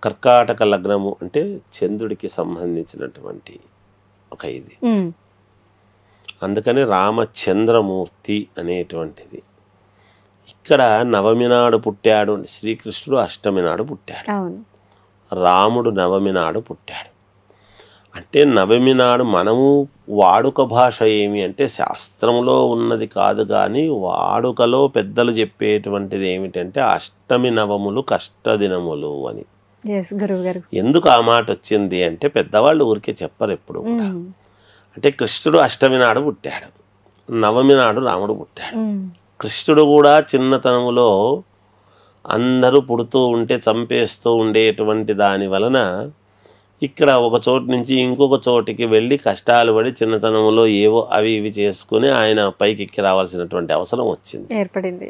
కర్కాటక లగ్నము అంటే చంద్రుడికి సంబంధించినటువంటి ఒక ఇది. అందుకని రామచంద్రమూర్తి అనేటువంటిది. ఇక్కడ నవమి నాడు పుట్టాడు. శ్రీకృష్ణుడు అష్టమి నాడు పుట్టాడు, రాముడు నవమి నాడు పుట్టాడు. అంటే నవమి నాడు మనము వాడుక భాష ఏమి అంటే శాస్త్రంలో ఉన్నది కాదు, కానీ వాడుకలో పెద్దలు చెప్పేటువంటిది ఏమిటంటే అష్టమి నవములు కష్టదినములు అని. ఎందుకు ఆ మాట వచ్చింది అంటే పెద్దవాళ్ళు ఊరికే చెప్పరు ఎప్పుడు కూడా. అంటే కృష్ణుడు అష్టమి నాడు పుట్టాడు, నవమి నాడు రాముడు పుట్టాడు. కృష్ణుడు కూడా చిన్నతనములో అందరూ పుడుతూ ఉంటే చంపేస్తూ ఉండేటువంటి దాని వలన ఇక్కడ ఒక చోటు నుంచి ఇంకొక చోటికి వెళ్ళి కష్టాలు పడి చిన్నతనంలో ఏవో అవి ఇవి చేసుకుని ఆయన పైకి ఎక్కి రావాల్సినటువంటి అవసరం వచ్చింది, ఏర్పడింది.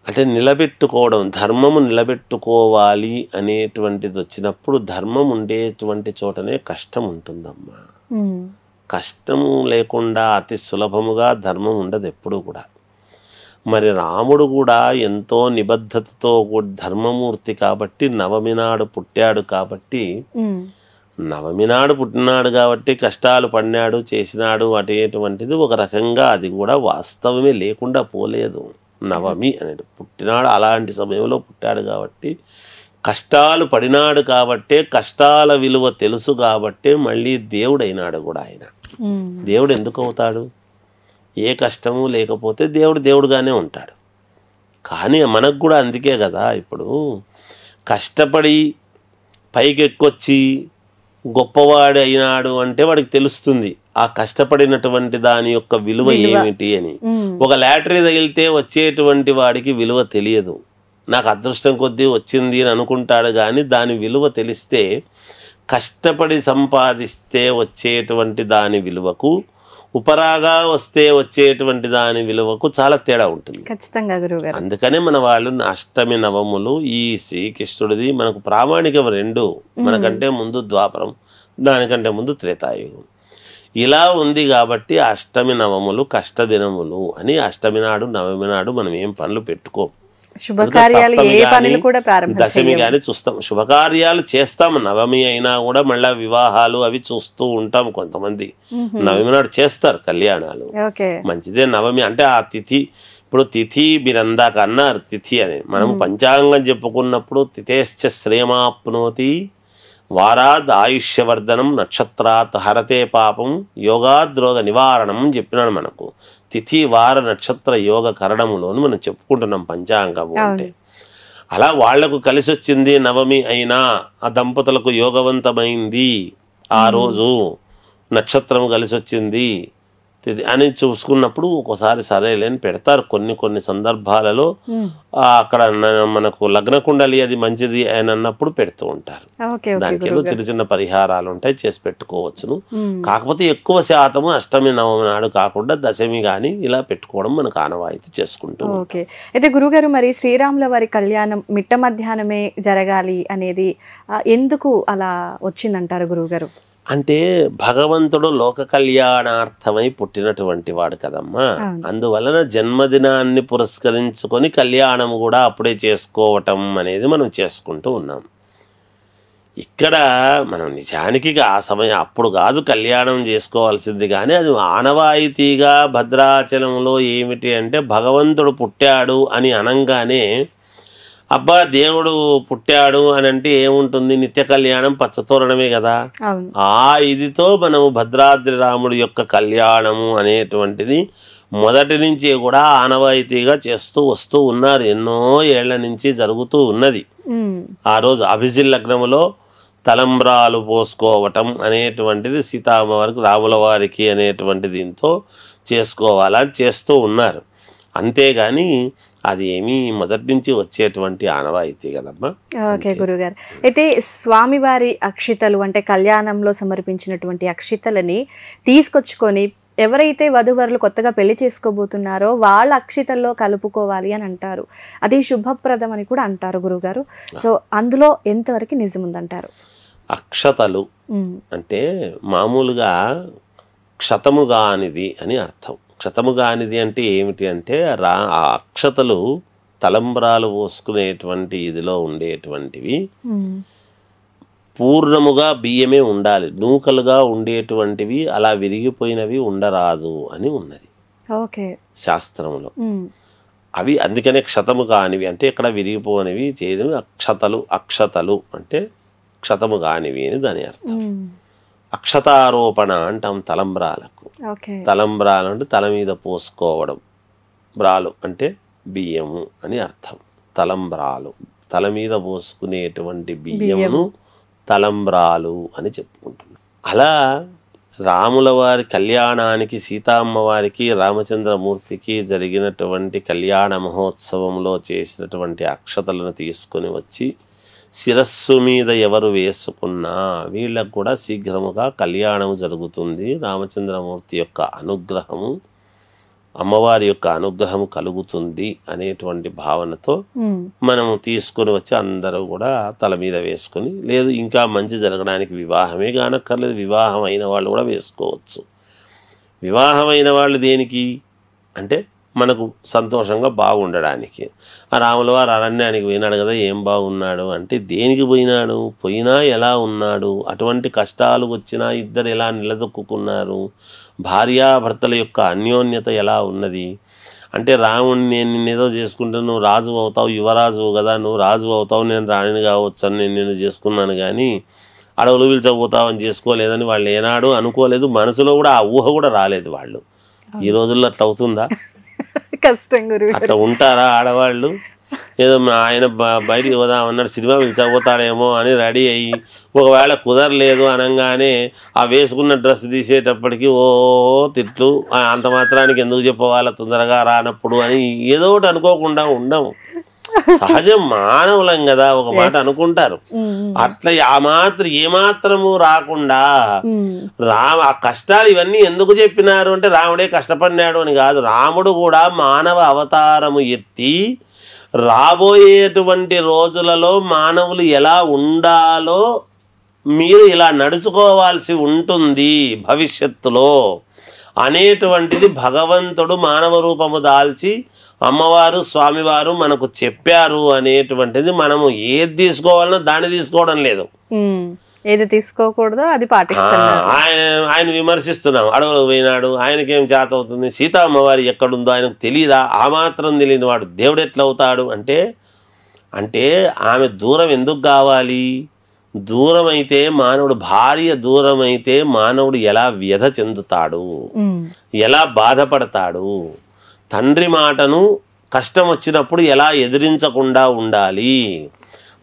అంటే నిలబెట్టుకోవడం, ధర్మము నిలబెట్టుకోవాలి అనేటువంటిది వచ్చినప్పుడు ధర్మం ఉండేటువంటి చోటనే కష్టం ఉంటుందమ్మా. కష్టము లేకుండా అతి సులభముగా ధర్మం ఉండదు ఎప్పుడు కూడా. మరి రాముడు కూడా ఎంతో నిబద్ధతతో ధర్మమూర్తి కాబట్టి నవమి నాడు పుట్టాడు కాబట్టి, నవమి నాడు పుట్టినాడు కాబట్టి కష్టాలు పడినాడు, చేసినాడు అనేటువంటిది ఒక రకంగా అది కూడా వాస్తవమే లేకుండా పోలేదు. నవమి అనేది పుట్టినాడు, అలాంటి సమయంలో పుట్టాడు కాబట్టి, కష్టాలు పడినాడు కాబట్టే, కష్టాల విలువ తెలుసు కాబట్టే మళ్ళీ దేవుడైనాడు కూడా ఆయన. దేవుడు ఎందుకు అవుతాడు? ఏ కష్టము లేకపోతే దేవుడు దేవుడుగానే ఉంటాడు. కానీ మనకు కూడా అందుకే కదా ఇప్పుడు కష్టపడి పైకెక్కొచ్చి గొప్పవాడు అయినాడు అంటే వాడికి తెలుస్తుంది ఆ కష్టపడినటువంటి దాని యొక్క విలువ ఏమిటి అని. ఒక లాటరీ తగిలితే వచ్చేటువంటి వాడికి విలువ తెలియదు. నాకు అదృష్టం కొద్దీ వచ్చింది అని అనుకుంటాడు, కానీ దాని విలువ తెలిస్తే, కష్టపడి సంపాదిస్తే వచ్చేటువంటి దాని విలువకు, ఉపరాగా వస్తే వచ్చేటువంటి దాని విలువకు చాలా తేడా ఉంటుంది. ఖచ్చితంగా గురువుగారు. అందుకనే మన వాళ్ళు అష్టమి నవములు ఈ శ్రీకృష్ణుడిది మనకు ప్రామాణికం రెండు. మనకంటే ముందు ద్వాపరం, దానికంటే ముందు త్రేతాయుగం. ఇలా ఉంది కాబట్టి అష్టమి నవములు కష్టదినములు అని అష్టమి నాడు నవమి నాడు మనం ఏం పనులు పెట్టుకోం. దశమి గాని చూస్తాం, శుభకార్యాలు చేస్తాం. నవమి అయినా కూడా మళ్ళా వివాహాలు అవి చూస్తూ ఉంటాం. కొంతమంది నవమి నాడు చేస్తారు కళ్యాణాలు, మంచిదే. నవమి అంటే ఆ తిథి, ఇప్పుడు తిథి మీరందాక అన్నారు తిథి అని. మనం పంచాంగం చెప్పుకున్నప్పుడు తిథేశ్చ శ్రేమాప్నోతి వారాద్ ఆయుష్యవర్ధనం నక్షత్రాత్ హరతే పాపం యోగాద్రోగ నివారణం చెప్పినాడు మనకు. తిథి వార నక్షత్ర యోగ కరణములోని మనం చెప్పుకుంటున్నాం పంచాంగము అంటే. అలా వాళ్లకు కలిసి వచ్చింది నవమి అయినా, ఆ దంపతులకు యోగవంతమైంది, ఆ రోజు నక్షత్రం కలిసి వచ్చింది అని చూసుకున్నప్పుడు ఒకసారి సరేలేని పెడతారు. కొన్ని సందర్భాలలో అక్కడ మనకు లగ్న కుండలి అది మంచిది అని అన్నప్పుడు పెడుతూ ఉంటారు. దానికి ఏదో చిన్న చిన్న పరిహారాలు ఉంటాయి, చేసి పెట్టుకోవచ్చును. కాకపోతే ఎక్కువ శాతము అష్టమి నవమి నాడు కాకుండా దశమి గాని ఇలా పెట్టుకోవడం మనకు ఆనవాయితీ చేసుకుంటాం. అయితే గురుగారు, మరి శ్రీరాముల వారి కళ్యాణం మిట్ట మధ్యాహ్నమే జరగాలి అనేది ఎందుకు అలా వచ్చిందంటారు గురువుగారు? అంటే భగవంతుడు లోక కళ్యాణార్థమై పుట్టినటువంటి వాడు కదమ్మా. అందువలన జన్మదినాన్ని పురస్కరించుకొని కళ్యాణం కూడా అప్పుడే చేసుకోవటం అనేది మనం చేసుకుంటూ ఉన్నాం. ఇక్కడ మనం నిజానికి ఆ సమయం అప్పుడు కాదు కళ్యాణం చేసుకోవాల్సింది, కానీ అది ఆనవాయితీగా భద్రాచలంలో ఏమిటి అంటే భగవంతుడు పుట్టాడు అని అనంగానే అబ్బా దేవుడు పుట్టాడు అని అంటే ఏముంటుంది, నిత్య కళ్యాణం పచ్చతోరణమే కదా. ఆ ఇదితో మనము భద్రాద్రి రాముడి యొక్క కళ్యాణము అనేటువంటిది మొదటి నుంచి కూడా ఆనవాయితీగా చేస్తూ వస్తూ ఉన్నారు. ఎన్నో ఏళ్ల నుంచి జరుగుతూ ఉన్నది. ఆ రోజు అభిజిల్ లగ్నములో తలంబ్రాలు పోసుకోవటం అనేటువంటిది సీతామ్మవారికి రాముల వారికి అనేటువంటి దీంతో చేసుకోవాలని చేస్తూ ఉన్నారు. అంతేగాని అది ఏమీ మొదటి నుంచి వచ్చేటువంటి ఆనవాయితీ కదమ్మా. ఓకే గురుగారు. అయితే స్వామివారి అక్షితలు అంటే కళ్యాణంలో సమర్పించినటువంటి అక్షితలని తీసుకొచ్చుకొని ఎవరైతే వధూవరులు కొత్తగా పెళ్లి చేసుకోబోతున్నారో వాళ్ళ అక్షితల్లో కలుపుకోవాలి అని అంటారు. అది శుభప్రదం అని కూడా అంటారు గురుగారు. సో అందులో ఎంతవరకు నిజం ఉందంటారు? అక్షతలు అంటే మామూలుగా క్షతము కానిది అని అర్థం. క్షతము కానిది అంటే ఏమిటి అంటే ఆ అక్షతలు తలంబ్రాలు పోసుకునేటువంటి ఇదిలో ఉండేటువంటివి పూర్ణముగా బియ్యమే ఉండాలి, నూకలుగా ఉండేటువంటివి అలా విరిగిపోయినవి ఉండరాదు అని ఉన్నది శాస్త్రంలో. అవి అందుకనే క్షతము కానివి అంటే ఇక్కడ విరిగిపోనివి చేయనివి అక్షతలు. అక్షతలు అంటే క్షతము కానివి అని దాని అర్థం. అక్షతారోపణ అంటాం తలంబ్రాలకు. తలంబ్రాలు అంటే తల మీద పోసుకోవడం, బ్రాలు అంటే బియ్యము అని అర్థం. తలంబ్రాలు తల మీద పోసుకునేటువంటి బియ్యమును తలంబ్రాలు అని చెప్పుకుంటున్నాం. అలా రాముల వారి కళ్యాణానికి సీతామ్మవారికి రామచంద్రమూర్తికి జరిగినటువంటి కళ్యాణ మహోత్సవంలో చేసినటువంటి అక్షతలను తీసుకొని వచ్చి శిరస్సు మీద ఎవరు వేసుకున్నా వీళ్ళకు కూడా శీఘ్రముగా కళ్యాణము జరుగుతుంది. రామచంద్రమూర్తి యొక్క అనుగ్రహము, అమ్మవారి యొక్క అనుగ్రహము కలుగుతుంది అనేటువంటి భావనతో మనము తీసుకొని వచ్చి అందరూ కూడా తల మీద వేసుకొని, లేదు ఇంకా మంచి జరగడానికి వివాహమే కానక్కర్లేదు, వివాహం అయిన వాళ్ళు కూడా వేసుకోవచ్చు. వివాహమైన వాళ్ళు దేనికి అంటే మనకు సంతోషంగా బాగుండడానికి. ఆ రాముల వారు అరణ్యానికి పోయినాడు కదా, ఏం బాగున్నాడు అంటే దేనికి పోయినాడు, పోయినా ఎలా ఉన్నాడు, అటువంటి కష్టాలు వచ్చినా ఇద్దరు ఎలా నిలదొక్కున్నారు, భార్యాభర్తల యొక్క అన్యోన్యత ఎలా ఉన్నది అంటే రాముడిని నేను నిన్నేదో చేసుకుంటే నువ్వు రాజు అవుతావు, యువరాజు కదా, నువ్వు రాజు అవుతావు, నేను రాణిని కావచ్చు అని నేను నిన్ను చేసుకున్నాను కానీ అడవులు పిలిచబోతావని చేసుకోలేదని వాళ్ళు ఏనాడు అనుకోలేదు. మనసులో కూడా ఆ ఊహ కూడా రాలేదు వాళ్ళు. ఈ రోజుల్లో అట్లా అవుతుందా? కష్టం గురువు. అట్లా ఉంటారా ఆడవాళ్ళు? ఏదో ఆయన బయటికి పోదామన్నాడు, సినిమా పిలిచబోతాడేమో అని రెడీ అయ్యి ఒకవేళ కుదరలేదు అనగానే ఆ వేసుకున్న డ్రెస్ తీసేటప్పటికి ఓ తిట్లు, అంత మాత్రానికి ఎందుకు చెప్పవాలా తొందరగా రానప్పుడు అని ఏదో ఒకటి అనుకోకుండా ఉండము. సహజం, మానవులం కదా, ఒక మాట అనుకుంటారు. అట్లా ఏమాత్రము రాకుండా ఆ కష్టాలు ఇవన్నీ ఎందుకు చెప్పినారు అంటే రాముడే కష్టపడినాడు అని కాదు. రాముడు కూడా మానవ అవతారము ఎత్తి రాబోయేటువంటి రోజులలో మానవులు ఎలా ఉండాలో మీరు ఇలా నడుచుకోవాల్సి ఉంటుంది భవిష్యత్తులో అనేటువంటిది భగవంతుడు మానవ రూపము దాల్చి అమ్మవారు స్వామివారు మనకు చెప్పారు అనేటువంటిది. మనము ఏది తీసుకోవాలనో దాన్ని తీసుకోవడం లేదు, ఏది తీసుకోకూడదో అది పాటిస్తున్నాం. ఆయన విమర్శిస్తున్నాం, అడవులకు పోయినాడు, ఆయనకేం చేత అవుతుంది, సీతా అమ్మవారి ఎక్కడుందో ఆయనకు తెలియదా, ఆ మాత్రం తెలియని వాడు దేవుడు ఎట్లా అవుతాడు అంటే ఆమె దూరం ఎందుకు కావాలి? దూరం అయితే మానవుడు, భార్య దూరం అయితే మానవుడు ఎలా వ్యధ చెందుతాడు, ఎలా బాధపడతాడు, తండ్రి మాటను కష్టం వచ్చినప్పుడు ఎలా ఎదిరించకుండా ఉండాలి,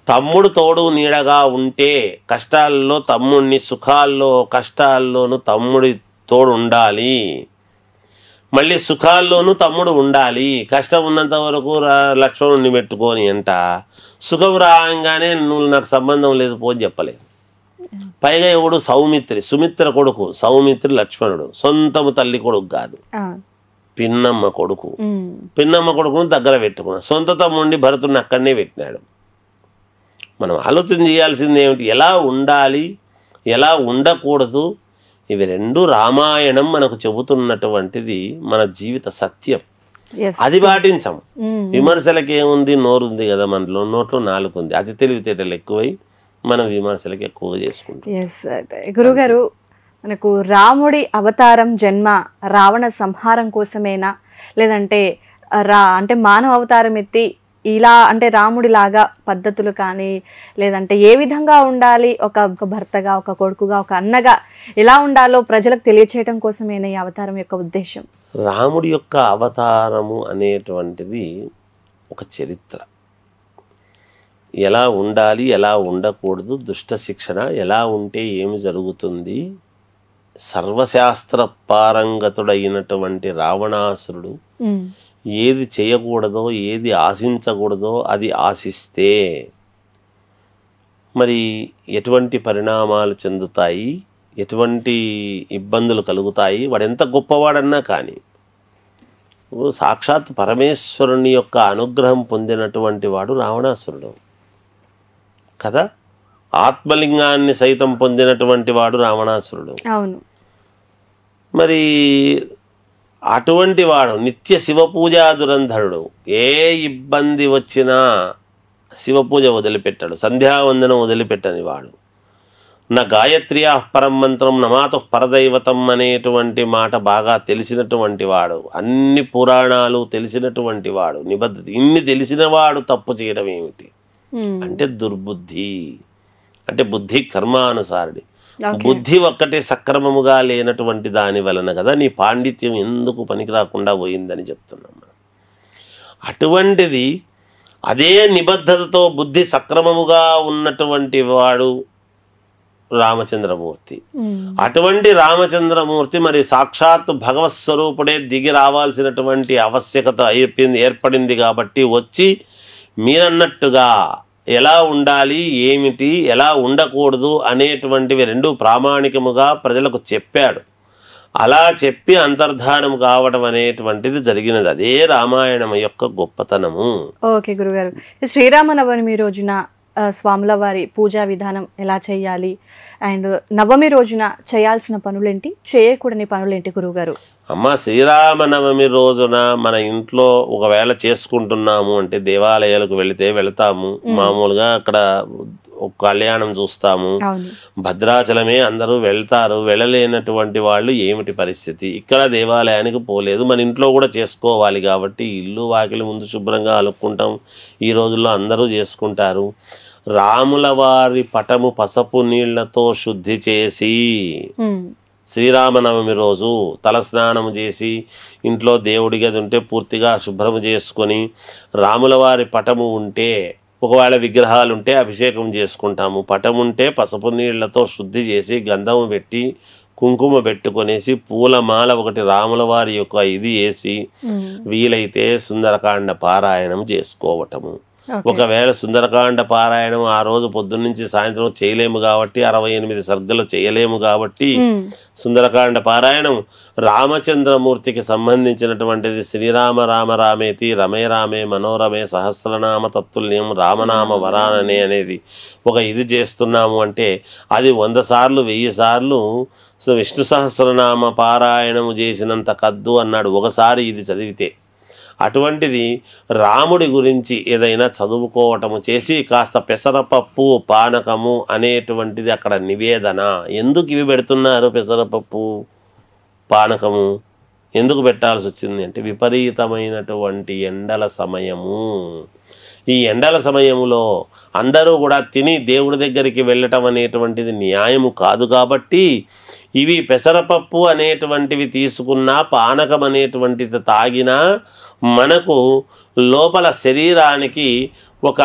తమ్ముడు తోడు నీడగా ఉంటే కష్టాల్లో తమ్ముడిని, సుఖాల్లో కష్టాల్లోనూ తమ్ముడి తోడు ఉండాలి, మళ్ళీ సుఖాల్లోనూ తమ్ముడు ఉండాలి. కష్టం ఉన్నంత వరకు లక్ష్మణుడిని పెట్టుకొని అంట, సుఖం రాగానే నువ్వు నాకు సంబంధం లేదు పోని చెప్పలేదు. పైగా ఎవడు సౌమిత్రి, సుమిత్ర కొడుకు, సౌమిత్రి లక్ష్మణుడు, సొంతము తల్లి కొడుకు కాదు, పిన్నమ్మ కొడుకు. పిన్నమ్మ కొడుకును దగ్గర పెట్టుకున్నాడు, సొంత తమ్ముడిని భరతుడిని అక్కడనే పెట్టినాడు. మనం ఆలోచన చేయాల్సింది ఏమిటి, ఎలా ఉండాలి, ఎలా ఉండకూడదు, ఇవి రెండు రామాయణం మనకు చెబుతున్నటువంటిది మన జీవిత సత్యం. అది పాటించాం. విమర్శలకి ఏముంది, నోరుంది కదా మనలో, నోట్లో నాలుగు ఉంది. అది తెలివితేటలు ఎక్కువై మనం విమర్శలకి ఎక్కువగా చేసుకుంటాం. గురుగారు, మనకు రాముడి అవతారం జన్మ రావణ సంహారం కోసమేనా, లేదంటే అంటే మానవ అవతారం ఎత్తి ఇలా అంటే రాముడిలాగా పద్ధతులు కానీ, లేదంటే ఏ విధంగా ఉండాలి, ఒక భర్తగా, ఒక కొడుకుగా, ఒక అన్నగా ఎలా ఉండాలో ప్రజలకు తెలియచేయడం కోసమేనా ఈ అవతారం యొక్క ఉద్దేశం? రాముడి యొక్క అవతారము అనేటువంటిది ఒక చరిత్ర. ఎలా ఉండాలి, ఎలా ఉండకూడదు, దుష్ట శిక్షణ ఎలా ఉంటే ఏమి జరుగుతుంది, సర్వశాస్త్ర పారంగతుడైనటువంటి రావణాసురుడు ఏది చేయకూడదో, ఏది ఆశించకూడదో అది ఆశిస్తే మరి ఎటువంటి పరిణామాలు చెందుతాయి, ఎటువంటి ఇబ్బందులు కలుగుతాయి. వాడు ఎంత గొప్పవాడన్నా కానీ, సాక్షాత్ పరమేశ్వరుని యొక్క అనుగ్రహం పొందినటువంటి వాడు రావణాసురుడు కదా. ఆత్మలింగాన్ని సైతం పొందినటువంటి వాడు రావణాసురుడు. అవును. మరి అటువంటి వాడు నిత్య శివపూజా దురంధరుడు. ఏ ఇబ్బంది వచ్చినా శివపూజ వదిలిపెట్టాడు, సంధ్యావందనం వదిలిపెట్టని వాడు. నా గాయత్ర్యా పరం మంత్రం నమాతు పరదైవతం అనేటువంటి మాట బాగా తెలిసినటువంటి వాడు, అన్ని పురాణాలు తెలిసినటువంటి వాడు, నిబద్ధత. ఇన్ని తెలిసిన వాడు తప్పు చేయడం ఏమిటి అంటే దుర్బుద్ధి. అంటే బుద్ధి కర్మానుసారుడి. బుద్ధి ఒక్కటి సక్రమముగా లేనటువంటి దాని వలన కదా నీ పాండిత్యం ఎందుకు పనికి రాకుండా పోయిందని చెప్తున్నాం మనం. అటువంటిది అదే నిబద్ధతతో బుద్ధి సక్రమముగా ఉన్నటువంటి వాడు రామచంద్రమూర్తి. అటువంటి రామచంద్రమూర్తి మరి సాక్షాత్ భగవత్ స్వరూపుడే దిగి రావాల్సినటువంటి ఆవశ్యకత ఏర్పడింది కాబట్టి వచ్చి మీరన్నట్టుగా ఎలా ఉండాలి, ఏమిటి, ఎలా ఉండకూడదు అనేటువంటివి రెండు ప్రామాణికముగా ప్రజలకు చెప్పాడు. అలా చెప్పి అంతర్ధానం కావడం అనేటువంటిది జరిగినది. అదే రామాయణం యొక్క గొప్పతనము. ఓకే గురుగారు, శ్రీరామనవమి రోజున స్వాముల వారి పూజా విధానం ఎలా చేయాలి, అండ్ నవమి రోజున చేయాల్సిన పనులేంటి, చేయకూడని పనులేంటి గురుగారు? అమ్మ, శ్రీరామనవమి రోజున మన ఇంట్లో ఒకవేళ చేసుకుంటున్నాము అంటే దేవాలయాలకు వెళతాము. మామూలుగా అక్కడ కళ్యాణం చూస్తాము. భద్రాచలమే అందరూ వెళ్తారు. వెళ్ళలేనటువంటి వాళ్ళు ఏమిటి పరిస్థితి? ఇక్కడ దేవాలయానికి పోలేదు, మన ఇంట్లో కూడా చేసుకోవాలి కాబట్టి ఇల్లు వాకిలి ముందు శుభ్రంగా అలుక్కుంటాం. ఈ రోజుల్లో అందరూ చేసుకుంటారు. రాముల వారి పటము పసుపు నీళ్లతో శుద్ధి చేసి శ్రీరామనవమి రోజు తలస్నానం చేసి ఇంట్లో దేవుడి గది ఉంటే పూర్తిగా శుభ్రం చేసుకొని, రాముల వారి పటము ఉంటే, ఒకవేళ విగ్రహాలు ఉంటే అభిషేకం చేసుకుంటాము. పటం ఉంటే పసుపు నీళ్లతో శుద్ధి చేసి గంధము పెట్టి కుంకుమ పెట్టుకొనేసి పూలమాల ఒకటి రాముల వారి యొక్క ఇది వేసి వీలైతే సుందరకాండ పారాయణం చేసుకోవటము. ఒకవేళ సుందరకాండ పారాయణం ఆ రోజు పొద్దున్నుంచి సాయంత్రం చేయలేము కాబట్టి 68 సర్గలు చేయలేము కాబట్టి సుందరకాండ పారాయణం రామచంద్రమూర్తికి సంబంధించినటువంటిది. శ్రీరామ రామ రామేతి రమే రామే మనోరమే సహస్రనామ తత్తుల్యం రామనామ వరాననే అనేది ఒక ఇది చేస్తున్నాము అంటే అది 100 సార్లు 1000 సార్లు విష్ణు సహస్రనామ పారాయణము చేసినంత కద్దు అన్నాడు ఒకసారి ఇది చదివితే. అటువంటిది రాముడి గురించి ఏదైనా చదువుకోవటము చేసి కాస్త పెసరపప్పు పానకము అనేటువంటిది అక్కడ నివేదన. ఎందుకు ఇవి పెడుతున్నారు? పెసరపప్పు పానకము ఎందుకు పెట్టాల్సి వచ్చింది అంటే విపరీతమైనటువంటి ఎండల సమయము. ఈ ఎండల సమయంలో అందరూ కూడా తిని దేవుడి దగ్గరికి వెళ్ళటం అనేటువంటిది న్యాయము కాదు కాబట్టి ఇవి పెసరపప్పు అనేటువంటివి తీసుకున్నా, పానకం అనేటువంటిది తాగినా మనకు లోపల శరీరానికి ఒక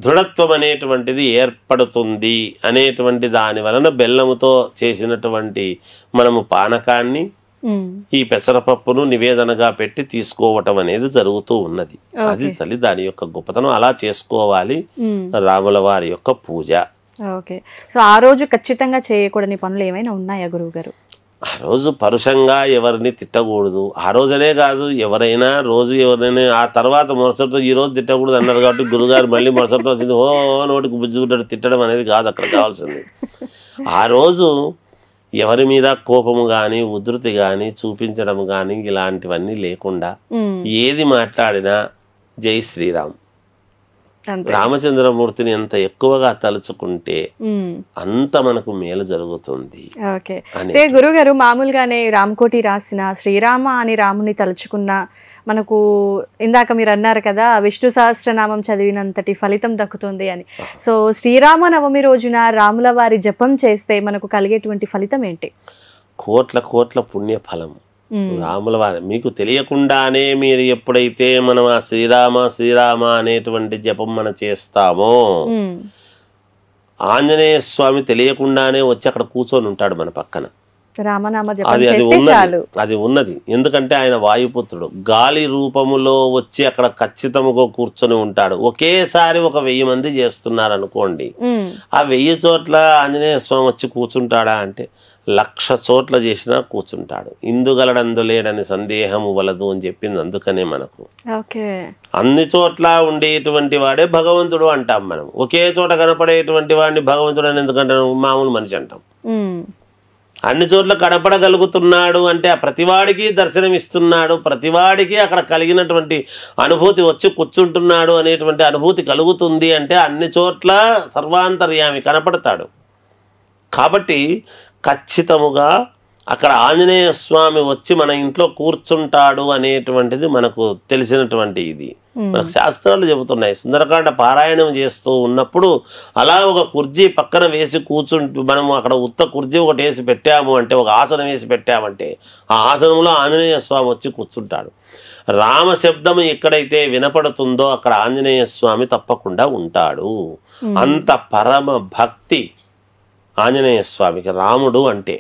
దృఢత్వం అనేటువంటిది ఏర్పడుతుంది అనేటువంటి దాని వలన బెల్లముతో చేసినటువంటి మనము పానకాన్ని ఈ పెసరపప్పును నివేదనగా పెట్టి తీసుకోవటం అనేది జరుగుతూ ఉన్నది. అది తల్లి దాని యొక్క గొప్పతనం. అలా చేసుకోవాలి రాముల వారి యొక్క పూజ. ఓకే, సో ఆ రోజు ఖచ్చితంగా చేయకూడని పనులు ఏమైనా ఉన్నాయా గురువు గారు? ఆ రోజు పరుషంగా ఎవరిని తిట్టకూడదు. ఆ రోజనే కాదు, ఎవరైనా రోజు ఎవరైనా ఆ తర్వాత మరుసటి రోజు ఈ రోజు తిట్టకూడదు అన్నారు కాబట్టి గురుగారు మళ్ళీ మరుసటి రోజు నోటికి బుజ్జుకుంటాడు తిట్టడం అనేది కాదు అక్కడ కావాల్సింది. ఆ రోజు ఎవరి మీద కోపము కానీ ఉధృతి కానీ చూపించడం కానీ ఇలాంటివన్నీ లేకుండా ఏది మాట్లాడినా జై శ్రీరామ్, రామచంద్రమూర్తిని ఎంత ఎక్కువగా తలుచుకుంటే అంత మనకు మేలు జరుగుతుంది. గురువు గారు, మామూలుగానే రామకోటి రాసిన శ్రీరామ అని రాముని తలుచుకున్న మనకు ఇందాక మీరు అన్నారు కదా విష్ణు సహస్రనామం చదివినంతటి ఫలితం దక్కుతుంది అని. సో శ్రీరామ నవమి రోజున రాముల వారి జపం చేస్తే మనకు కలిగేటువంటి ఫలితం ఏంటి? కోట్ల కోట్ల పుణ్య ఫలం. రాముల వారి మీకు తెలియకుండానే మీరు ఎప్పుడైతే మనం ఆ శ్రీరామ శ్రీరామ అనేటువంటి జపం మనం చేస్తామో ఆంజనేయ స్వామి తెలియకుండానే వచ్చి అక్కడ కూర్చొని ఉంటాడు మన పక్కన. అది ఉన్నది. ఎందుకంటే ఆయన వాయుపుత్రుడు, గాలి రూపములో వచ్చి అక్కడ ఖచ్చితంగా కూర్చొని ఉంటాడు. ఒకేసారి 1000 మంది చేస్తున్నారు అనుకోండి, ఆ 1000 చోట్ల ఆంజనేయ స్వామి వచ్చి కూర్చుంటాడా అంటే 1,00,000 చోట్ల చేసినా కూర్చుంటాడు. ఇందుగలడందు లేడని సందేహము వలదు అని చెప్పింది. అందుకనే మనకు అన్ని చోట్ల ఉండేటువంటి వాడే భగవంతుడు అంటాం మనం. ఒకే చోట కనపడేటువంటి వాడిని భగవంతుడు అని ఎందుకంటాం? మామూలు మనిషి అంటాం. అన్ని చోట్ల కనపడగలుగుతున్నాడు అంటే ఆ ప్రతివాడికి దర్శనమిస్తున్నాడు, ప్రతివాడికి అక్కడ కలిగినటువంటి అనుభూతి వచ్చి కూర్చుంటున్నాడు అనేటువంటి అనుభూతి కలుగుతుంది అంటే అన్ని చోట్ల సర్వాంతర్యామి కనపడతాడు. కాబట్టి ఖచ్చితముగా అక్కడ ఆంజనేయ స్వామి వచ్చి మన ఇంట్లో కూర్చుంటాడు అనేటువంటిది మనకు తెలిసినటువంటి ఇది. మనకు శాస్త్రాలు చెబుతున్నాయి. సుందరకాండ పారాయణం చేస్తూ ఉన్నప్పుడు అలా ఒక కుర్జీ పక్కన వేసి కూర్చుంటూ మనము అక్కడ ఉత్త కుర్జీ ఒకటి వేసి పెట్టాము అంటే, ఒక ఆసనం వేసి పెట్టామంటే ఆ ఆసనంలో ఆంజనేయ స్వామి వచ్చి కూర్చుంటాడు. రామ శబ్దము ఎక్కడైతే వినపడుతుందో అక్కడ ఆంజనేయ స్వామి తప్పకుండా ఉంటాడు. అంత పరమ భక్తి ఆంజనేయ స్వామికి. రాముడు అంటే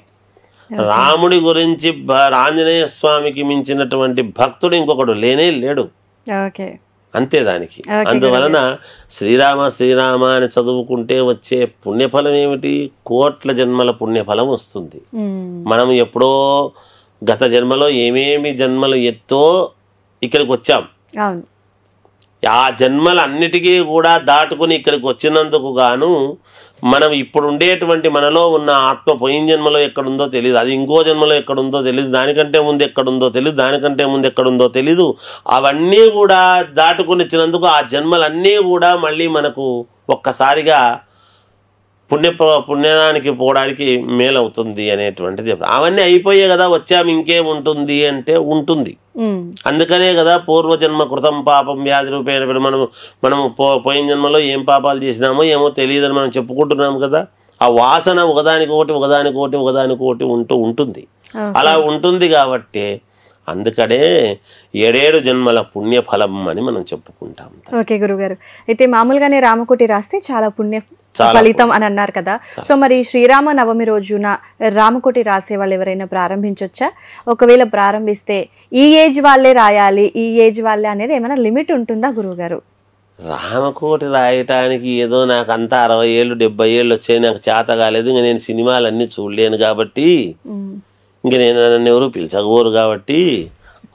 రాముడి గురించి ఆంజనేయ స్వామికి మించినటువంటి భక్తుడు ఇంకొకడు లేనే లేడు. అంతే దానికి. అందువలన శ్రీరామ శ్రీరామ అని చదువుకుంటే వచ్చే పుణ్యఫలం ఏమిటి? కోట్ల జన్మల పుణ్యఫలం వస్తుంది. మనం ఎప్పుడో గత జన్మలో ఏమేమి జన్మలు ఎత్తో ఇక్కడికి వచ్చాం. ఆ జన్మలన్నిటికీ కూడా దాటుకుని ఇక్కడికి వచ్చినందుకు గాను మనం ఇప్పుడు ఉండేటువంటి మనలో ఉన్న ఆత్మ పోయిన జన్మలో ఎక్కడుందో తెలియదు, అది ఇంకో జన్మలో ఎక్కడుందో తెలియదు, దానికంటే ముందు ఎక్కడుందో తెలియదు, దానికంటే ముందు ఎక్కడుందో తెలీదు. అవన్నీ కూడా దాటుకుని వచ్చినందుకు ఆ జన్మలన్నీ కూడా మళ్ళీ మనకు ఒక్కసారిగా పుణ్యానికి పోవడానికి మేలవుతుంది అనేటువంటిది. అవన్నీ అయిపోయే కదా వచ్చాము, ఇంకేముంటుంది అంటే ఉంటుంది. అందుకనే కదా పూర్వజన్మ కృతం పాపం వ్యాధి రూపేణ మనము పోయిన జన్మలో ఏం పాపాలు చేసినామో ఏమో తెలియదని మనం చెప్పుకుంటున్నాం కదా. ఆ వాసన ఒకదానికొకటి ఉంటూ ఉంటుంది. అలా ఉంటుంది కాబట్టి అందుకనే 7 జన్మల పుణ్యఫలం అని మనం చెప్పుకుంటాం. ఓకే గురుగారు, అయితే మామూలుగానే రామకోటి రాస్తే చాలా పుణ్య ఫలితం అని అన్నారు కదా. సో మరి శ్రీరామ నవమి రోజున రామకోటి రాసే వాళ్ళు ఎవరైనా ప్రారంభించొచ్చా? ఒకవేళ ప్రారంభిస్తే ఈ ఏజ్ వాళ్ళే రాయాలి, ఈ ఏజ్ వాళ్ళే అనేది ఏమైనా లిమిట్ ఉంటుందా గురువు గారు? రామకోటి రాయటానికి ఏదో నాకు అంతా 60 ఏళ్ళు 70 ఏళ్ళు వచ్చాయి, నాకు చేత కాలేదు, ఇంకా నేను సినిమాలన్నీ చూడలేను కాబట్టి, ఇంక నేను నన్ను ఎవరు పిలిచకపోరు కాబట్టి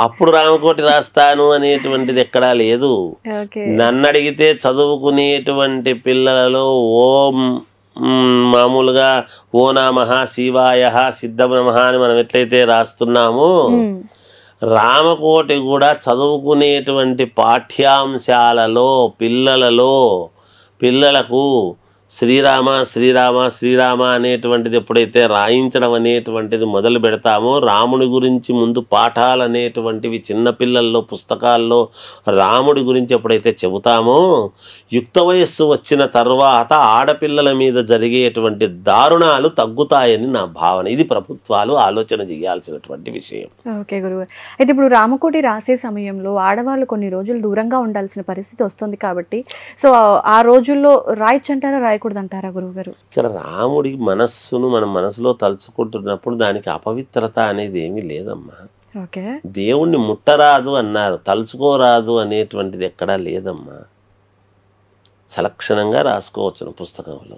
అప్పుడు రామకోటి రాస్తాను అనేటువంటిది ఎక్కడా లేదు. నన్ను అడిగితే చదువుకునేటువంటి పిల్లలలో ఓం మామూలుగా ఓ నమః శివాయ సిద్ధం నమః అని మనం ఎట్లయితే రాస్తున్నామో రామకోటి కూడా చదువుకునేటువంటి పాఠ్యాంశాలలో పిల్లలకు శ్రీరామ శ్రీరామ శ్రీరామ అనేటువంటిది ఎప్పుడైతే రాయించడం అనేటువంటిది మొదలు పెడతామో, రాముడి గురించి ముందు పాఠాలు అనేటువంటివి చిన్నపిల్లల్లో పుస్తకాల్లో రాముడి గురించి ఎప్పుడైతే చెబుతామో, యుక్త వయస్సు వచ్చిన తర్వాత ఆడపిల్లల మీద జరిగేటువంటి దారుణాలు తగ్గుతాయని నా భావన. ఇది ప్రభుత్వాలు ఆలోచన చేయాల్సినటువంటి విషయం. ఓకే గురువు, అయితే ఇప్పుడు రామకోటి రాసే సమయంలో ఆడవాళ్ళు కొన్ని రోజులు దూరంగా ఉండాల్సిన పరిస్థితి వస్తుంది కాబట్టి, సో ఆ రోజుల్లో రాయొచ్చంటారా రాయకూడదంటారా గురువు గారు? ఇక్కడ రాముడి మనస్సును మనం మనసులో తలుచుకుంటున్నప్పుడు దానికి అపవిత్రత అనేది ఏమీ లేదమ్మా. దేవుణ్ణి ముట్టరాదు అన్నారు, తలుచుకోరాదు అనేటువంటిది ఎక్కడా లేదమ్మా. సలక్షణంగా రాసుకోవచ్చు పుస్తకంలో,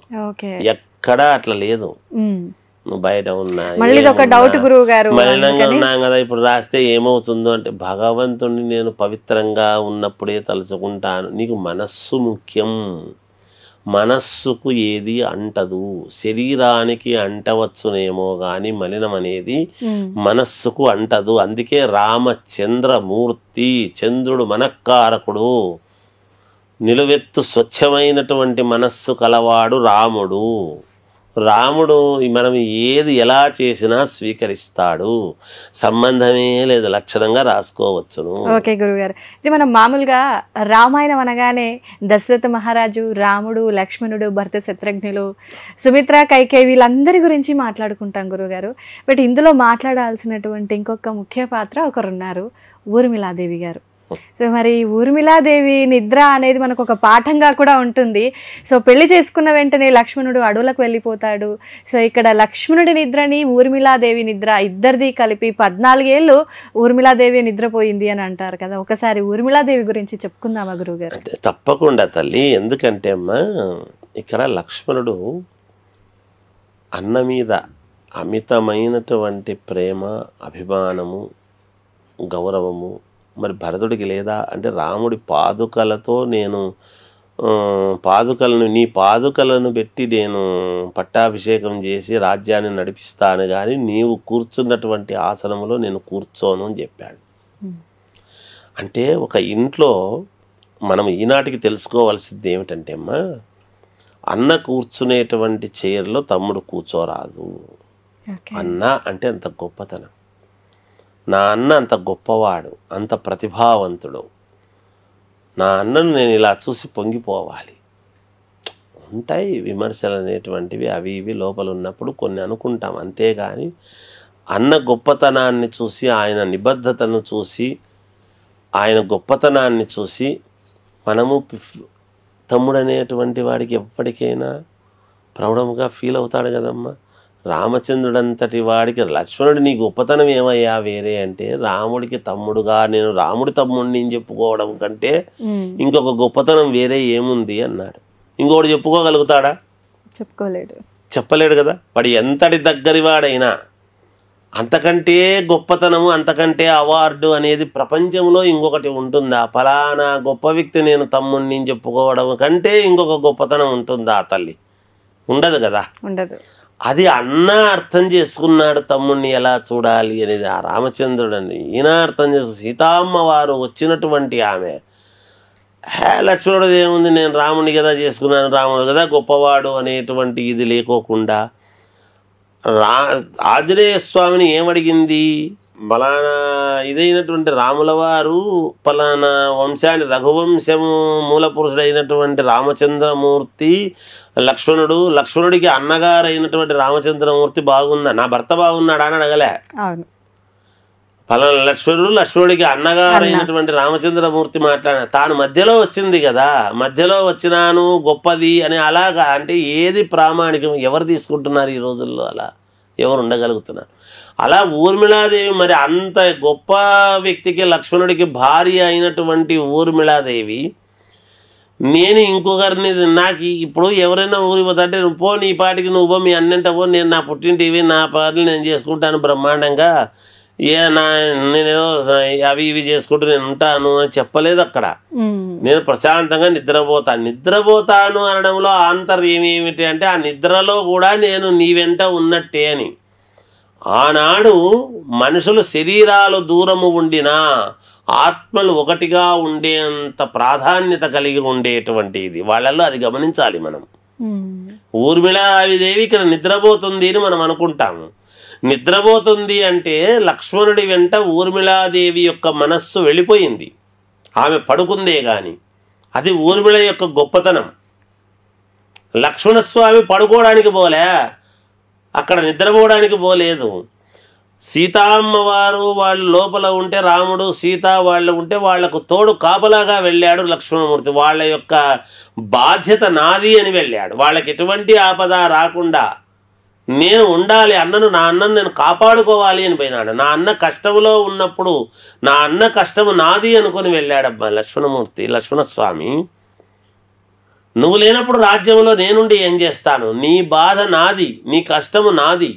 ఎక్కడా అట్లా లేదు. నువ్వు బయట ఉన్నా మలినంగా ఉన్నాం కదా, ఇప్పుడు రాస్తే ఏమవుతుందో అంటే భగవంతుడిని నేను పవిత్రంగా ఉన్నప్పుడే తలుచుకుంటాను. నీకు మనస్సు ముఖ్యం, మనస్సుకు ఏది అంటదు. శరీరానికి అంటవచ్చునేమో కానీ మలినం అనేది మనస్సుకు అంటదు. అందుకే రామచంద్రమూర్తి, చంద్రుడు మనఃకారకుడు, నిలువెత్తు స్వచ్ఛమైనటువంటి మనస్సు కలవాడు రాముడు. రాముడు మనం ఏది ఎలా చేసినా స్వీకరిస్తాడు. సంబంధమే లేదు, లక్షణంగా రాసుకోవచ్చును. ఓకే గురుగారు, ఇది మనం మామూలుగా రామాయణం అనగానే దశరథ మహారాజు, రాముడు, లక్ష్మణుడు, భరత శత్రుఘ్నులు, సుమిత్ర, కైకేయి వీళ్ళందరి గురించి మాట్లాడుకుంటాం గురుగారు. బట్ ఇందులో మాట్లాడాల్సినటువంటి ఇంకొక ముఖ్య పాత్ర ఒకరున్నారు, ఊర్మిళాదేవి గారు. సో మరి ఊర్మిళాదేవి నిద్ర అనేది మనకు ఒక పాఠంగా కూడా ఉంటుంది. సో పెళ్లి చేసుకున్న వెంటనే లక్ష్మణుడు అడవులకు వెళ్ళిపోతాడు. సో ఇక్కడ లక్ష్మణుడి నిద్రని ఊర్మిళాదేవి నిద్ర ఇద్దరిది కలిపి 14 ఏళ్ళు ఊర్మిళాదేవి నిద్రపోయింది అని అంటారు కదా. ఒకసారి ఊర్మిళాదేవి గురించి చెప్పుకుందామా గురువుగారు? తప్పకుండా తల్లి. ఎందుకంటే అమ్మా ఇక్కడ లక్ష్మణుడు అన్న మీద అమితమైనటువంటి ప్రేమ, అభిమానము, గౌరవము మరి భరతుడికి లేదా అంటే రాముడి పాదుకలతో నేను నీ పాదుకలను పెట్టి నేను పట్టాభిషేకం చేసి రాజ్యాన్ని నడిపిస్తాను కానీ నీవు కూర్చున్నటువంటి ఆసనంలో నేను కూర్చోను అని చెప్పాడు. అంటే ఒక ఇంట్లో మనం ఈనాటికి తెలుసుకోవాల్సింది ఏమిటంటే అమ్మా, అన్న కూర్చునేటువంటి చైర్లో తమ్ముడు కూర్చోరాదు. అన్న అంటే అంత గొప్పతనం. నా అన్న అంత గొప్పవాడు, అంత ప్రతిభావంతుడు. నా అన్నను నేను ఇలా చూసి పొంగిపోవాలి. ఉంటాయి విమర్శలు అనేటువంటివి, అవి ఇవి లోపల ఉన్నప్పుడు కొన్ని అనుకుంటాం. అంతేగాని అన్న గొప్పతనాన్ని చూసి, ఆయన నిబద్ధతను చూసి, ఆయన గొప్పతనాన్ని చూసి మనము తమ్ముడు అనేటువంటి వాడికి ఎప్పటికైనా ప్రౌఢముగా ఫీల్ అవుతాడు కదమ్మా. రామచంద్రుడంతటి వాడికి లక్ష్మణుడు నీ గొప్పతనం ఏమయ్యా వేరే అంటే, రాముడికి తమ్ముడుగా నేను రాముడి తమ్ముడిని చెప్పుకోవడం కంటే ఇంకొక గొప్పతనం వేరే ఏముంది అన్నాడు. ఇంకొకటి చెప్పుకోగలుగుతాడా? చెప్పలేడు కదా. వాడు ఎంతటి దగ్గరి వాడైనా అంతకంటే గొప్పతనము, అంతకంటే అవార్డు అనేది ప్రపంచంలో ఇంకొకటి ఉంటుందా? ఫలానా గొప్ప వ్యక్తి నేను తమ్ముడిని చెప్పుకోవడం కంటే ఇంకొక గొప్పతనం ఉంటుందా తల్లి? ఉండదు కదా. ఉండదు. అది అన్న అర్థం చేసుకున్నాడు తమ్ముడిని ఎలా చూడాలి అనేది. ఆ రామచంద్రుడని ఈయన అర్థం చేసుకు, సీతామ్మ వారు వచ్చినటువంటి ఆమె లక్ష్మణుడు ఏముంది, నేను రాముని కదా చేసుకున్నాను, రాముడు కదా గొప్పవాడు అనేటువంటి ఇది లేకోకుండా ఆంజనేయ స్వామిని ఏమడిగింది? ఫలానా ఇదైనటువంటి రాముల వారు ఫలానా వంశాన్ని, రఘువంశము మూల పురుషుడైనటువంటి రామచంద్రమూర్తి లక్ష్మణుడికి అన్నగారైనటువంటి రామచంద్రమూర్తి బాగున్నా, నా భర్త బాగున్నాడా అని అడగలే. ఫలానా లక్ష్మణుడికి అన్నగారైనటువంటి రామచంద్రమూర్తి తాను మధ్యలో వచ్చింది కదా, మధ్యలో వచ్చినాను గొప్పది అని అలాగా. అంటే ఏది ప్రామాణికం? ఎవరు తీసుకుంటున్నారు ఈ రోజుల్లో? అలా ఎవరు ఉండగలుగుతున్నారు? అలా ఊర్మిళాదేవి మరి అంత గొప్ప వ్యక్తికి, లక్ష్మణుడికి భార్య అయినటువంటి ఊర్మిళాదేవి, నేను ఇంకొకరిని నాకు ఇప్పుడు ఎవరైనా ఊరి పోతుంటే పో నీ పాటికి నువ్వు మీ అన్నంట పో, నేను నా పుట్టింటివి నా పాటలు నేను చేసుకుంటాను బ్రహ్మాండంగా, నేనేదో అవి ఇవి చేసుకుంటూ నేను ఉంటాను అని చెప్పలేదు అక్కడ. నేను ప్రశాంతంగా నిద్రపోతాను అనడంలో ఆంతర్యం ఏమిటి అంటే, ఆ నిద్రలో కూడా నేను నీ వెంట ఉన్నట్టే అని. ఆనాడు మనుషులు శరీరాలు దూరము ఉండినా ఆత్మలు ఒకటిగా ఉండేంత ప్రాధాన్యత కలిగి ఉండేటువంటి ఇది వాళ్ళల్లో, అది గమనించాలి మనం. ఊర్మిళాదేవి ఇక్కడ నిద్రపోతుంది అని మనం అనుకుంటాము. నిద్రపోతుంది అంటే లక్ష్మణుడి వెంట ఊర్మిళాదేవి యొక్క మనస్సు వెళ్ళిపోయింది, ఆమె పడుకుందే గాని. అది ఊర్మిళ యొక్క గొప్పతనం. లక్ష్మణస్వామి పడుకోవడానికి పోలే, అక్కడ నిద్రపోవడానికి పోలేదు. సీతామ్మవారు వాళ్ళు లోపల ఉంటే, రాముడు సీత వాళ్ళు ఉంటే వాళ్లకు తోడు కాపలాగా వెళ్ళాడు లక్ష్మణమూర్తి. వాళ్ళ యొక్క బాధ్యత నాది అని వెళ్ళాడు. వాళ్ళకి ఎటువంటి ఆపద రాకుండా నేను ఉండాలి, నా అన్నను నేను కాపాడుకోవాలి అని పోయినాడు. నా అన్న కష్టంలో ఉన్నప్పుడు నా అన్న కష్టము నాది అనుకొని వెళ్ళాడబ్బా లక్ష్మణస్వామి. నువ్వు లేనప్పుడు రాజ్యంలో నేనుండి ఏం చేస్తాను, నీ బాధ నాది, నీ కష్టము నాది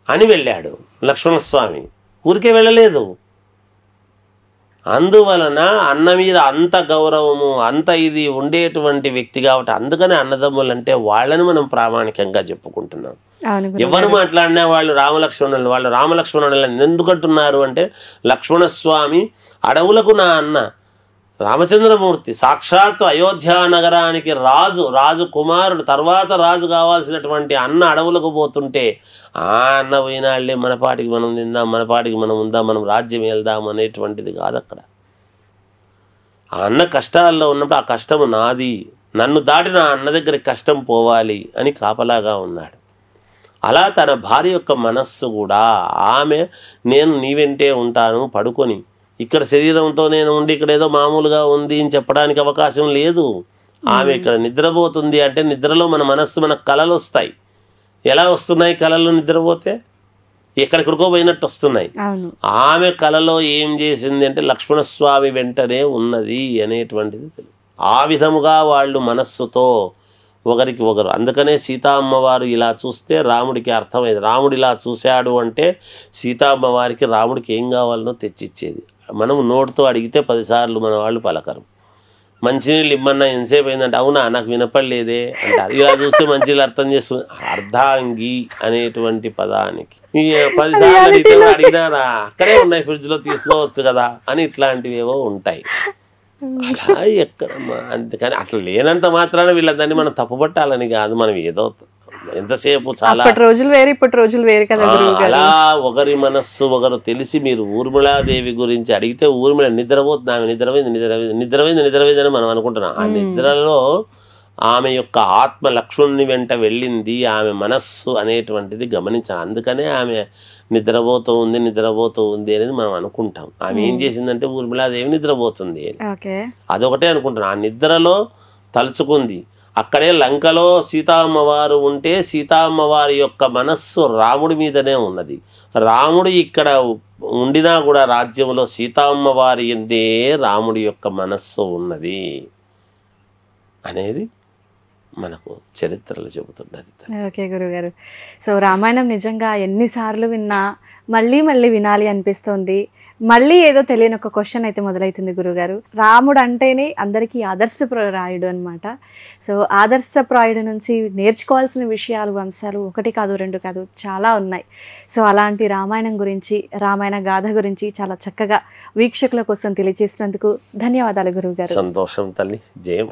అని వెళ్ళాడు లక్ష్మణస్వామి. ఊరికే వెళ్ళలేదు. అందువలన అన్న మీద అంత గౌరవము అంత ఇది ఉండేటువంటి వ్యక్తి కాబట్టి అందుకనే అన్నదమ్ములు అంటే వాళ్ళని మనం ప్రామాణికంగా చెప్పుకుంటున్నాం. ఎవరు మాట్లాడినా వాళ్ళు రామలక్ష్మణులు, వాళ్ళు రామలక్ష్మణులను ఎందుకంటున్నారు అంటే లక్ష్మణస్వామి అడవులకు నా అన్న, రామచంద్రమూర్తి సాక్షాత్తు అయోధ్య నగరానికి రాజు కుమారుడు తర్వాత రాజు కావాల్సినటువంటి అన్న అడవులకు పోతుంటే ఆ అన్న పోయినాళ్ళే మన పాటికి మనం తిందాం, మన పాటికి మనం ఉందాం, మనం రాజ్యం వెళ్దాం అనేటువంటిది కాదు. అక్కడ ఆ అన్న కష్టాల్లో ఉన్నప్పుడు ఆ కష్టము నాది, నన్ను దాటి నా అన్న దగ్గరికి కష్టం పోవాలి అని కాపలాగా ఉన్నాడు. అలా తన భార్య యొక్క మనస్సు కూడా ఆమె నేను నీ వెంటే ఉంటాను పడుకొని, ఇక్కడ శరీరంతో నేను ఉండి ఇక్కడ ఏదో మామూలుగా ఉంది అని చెప్పడానికి అవకాశం లేదు. ఆమె ఇక్కడ నిద్రపోతుంది అంటే నిద్రలో మన మనస్సు మనకు కలలు వస్తాయి. ఎలా వస్తున్నాయి కలలు? నిద్రపోతే ఎక్కడెక్కడికో పోయినట్టు వస్తున్నాయి. ఆమె కలలో ఏం చేసింది అంటే లక్ష్మణస్వామి వెంటనే ఉన్నది అనేటువంటిది తెలుసు. ఆ విధముగా వాళ్ళు మనస్సుతో ఒకరికి ఒకరు, అందుకనే సీతామ్మవారు ఇలా చూస్తే రాముడికి అర్థమైంది. రాముడు ఇలా చూశాడు అంటే సీతామ్మవారికి రాముడికి ఏం కావాలనో తెచ్చిచ్చేది. మనం నోటితో అడిగితే 10 సార్లు మన వాళ్ళు పలకరు. మంచినీళ్ళు ఇమ్మన్నా ఎంతసేపు అయిందంటే అవునా నాకు వినపడలేదే అంటారు. ఇలా చూస్తే మంచినీళ్ళు అర్థం చేస్తుంది. అర్ధాంగి అనేటువంటి పదానికి 10 సార్లు అడిగితే అడిగినారా అక్కడే ఉన్నాయి ఫ్రిడ్జ్లో తీసుకోవచ్చు కదా అని ఇట్లాంటివి ఏవో ఉంటాయి. అలా ఎక్కడమ్మా, అందుకని అట్లా లేనంత మాత్రాన వీళ్ళందరినీ మనం తప్పుపట్టాలని కాదు. మనం ఏదో ఎంతసేపు చాలా రోజులు వేరు ఇప్పటి రోజులు వేరు కదా. అలా ఒకరి మనస్సు ఒకరు తెలిసి మీరు ఊర్మిళాదేవి గురించి అడిగితే ఊర్మిళ నిద్రపోతుంది, ఆమె నిద్రపోయింది అని మనం అనుకుంటున్నాం. ఆ నిద్రలో ఆమె యొక్క ఆత్మ లక్ష్మణుని వెంట వెళ్ళింది, ఆమె మనస్సు అనేటువంటిది గమనించాలి. అందుకనే ఆమె నిద్రపోతూ ఉంది అనేది మనం అనుకుంటాం. ఆమె ఏం చేసిందంటే ఊర్మిళాదేవి నిద్రపోతుంది అదొకటే అనుకుంటున్నాం. ఆ నిద్రలో తలుచుకుంది. అక్కడే లంకలో సీతామ్మవారు ఉంటే సీతామ్మవారి యొక్క మనస్సు రాముడి మీదనే ఉన్నది. రాముడు ఇక్కడ ఉండినా కూడా రాజ్యంలో సీతామ్మవారి ఎందే రాముడి యొక్క మనస్సు ఉన్నది అనేది మనకు చరిత్రలు చెబుతున్నది. ఓకే గురుగారు. సో రామాయణం నిజంగా ఎన్నిసార్లు విన్నా మళ్ళీ మళ్ళీ వినాలి అనిపిస్తుంది. మళ్ళీ ఏదో తెలియని ఒక క్వశ్చన్ అయితే మొదలవుతుంది గురుగారు. రాముడు అంటేనే అందరికీ ఆదర్శప్రాయుడు అనమాట. సో ఆదర్శప్రాయుడు నుంచి నేర్చుకోవాల్సిన విషయాలు అంశాలు 1 కాదు 2 కాదు చాలా ఉన్నాయి. సో అలాంటి రామాయణం గురించి, రామాయణ గాథ గురించి చాలా చక్కగా వీక్షకుల కోసం తెలియజేసినందుకు ధన్యవాదాలు గురువుగారు. సంతోషం తల్లి. జయం.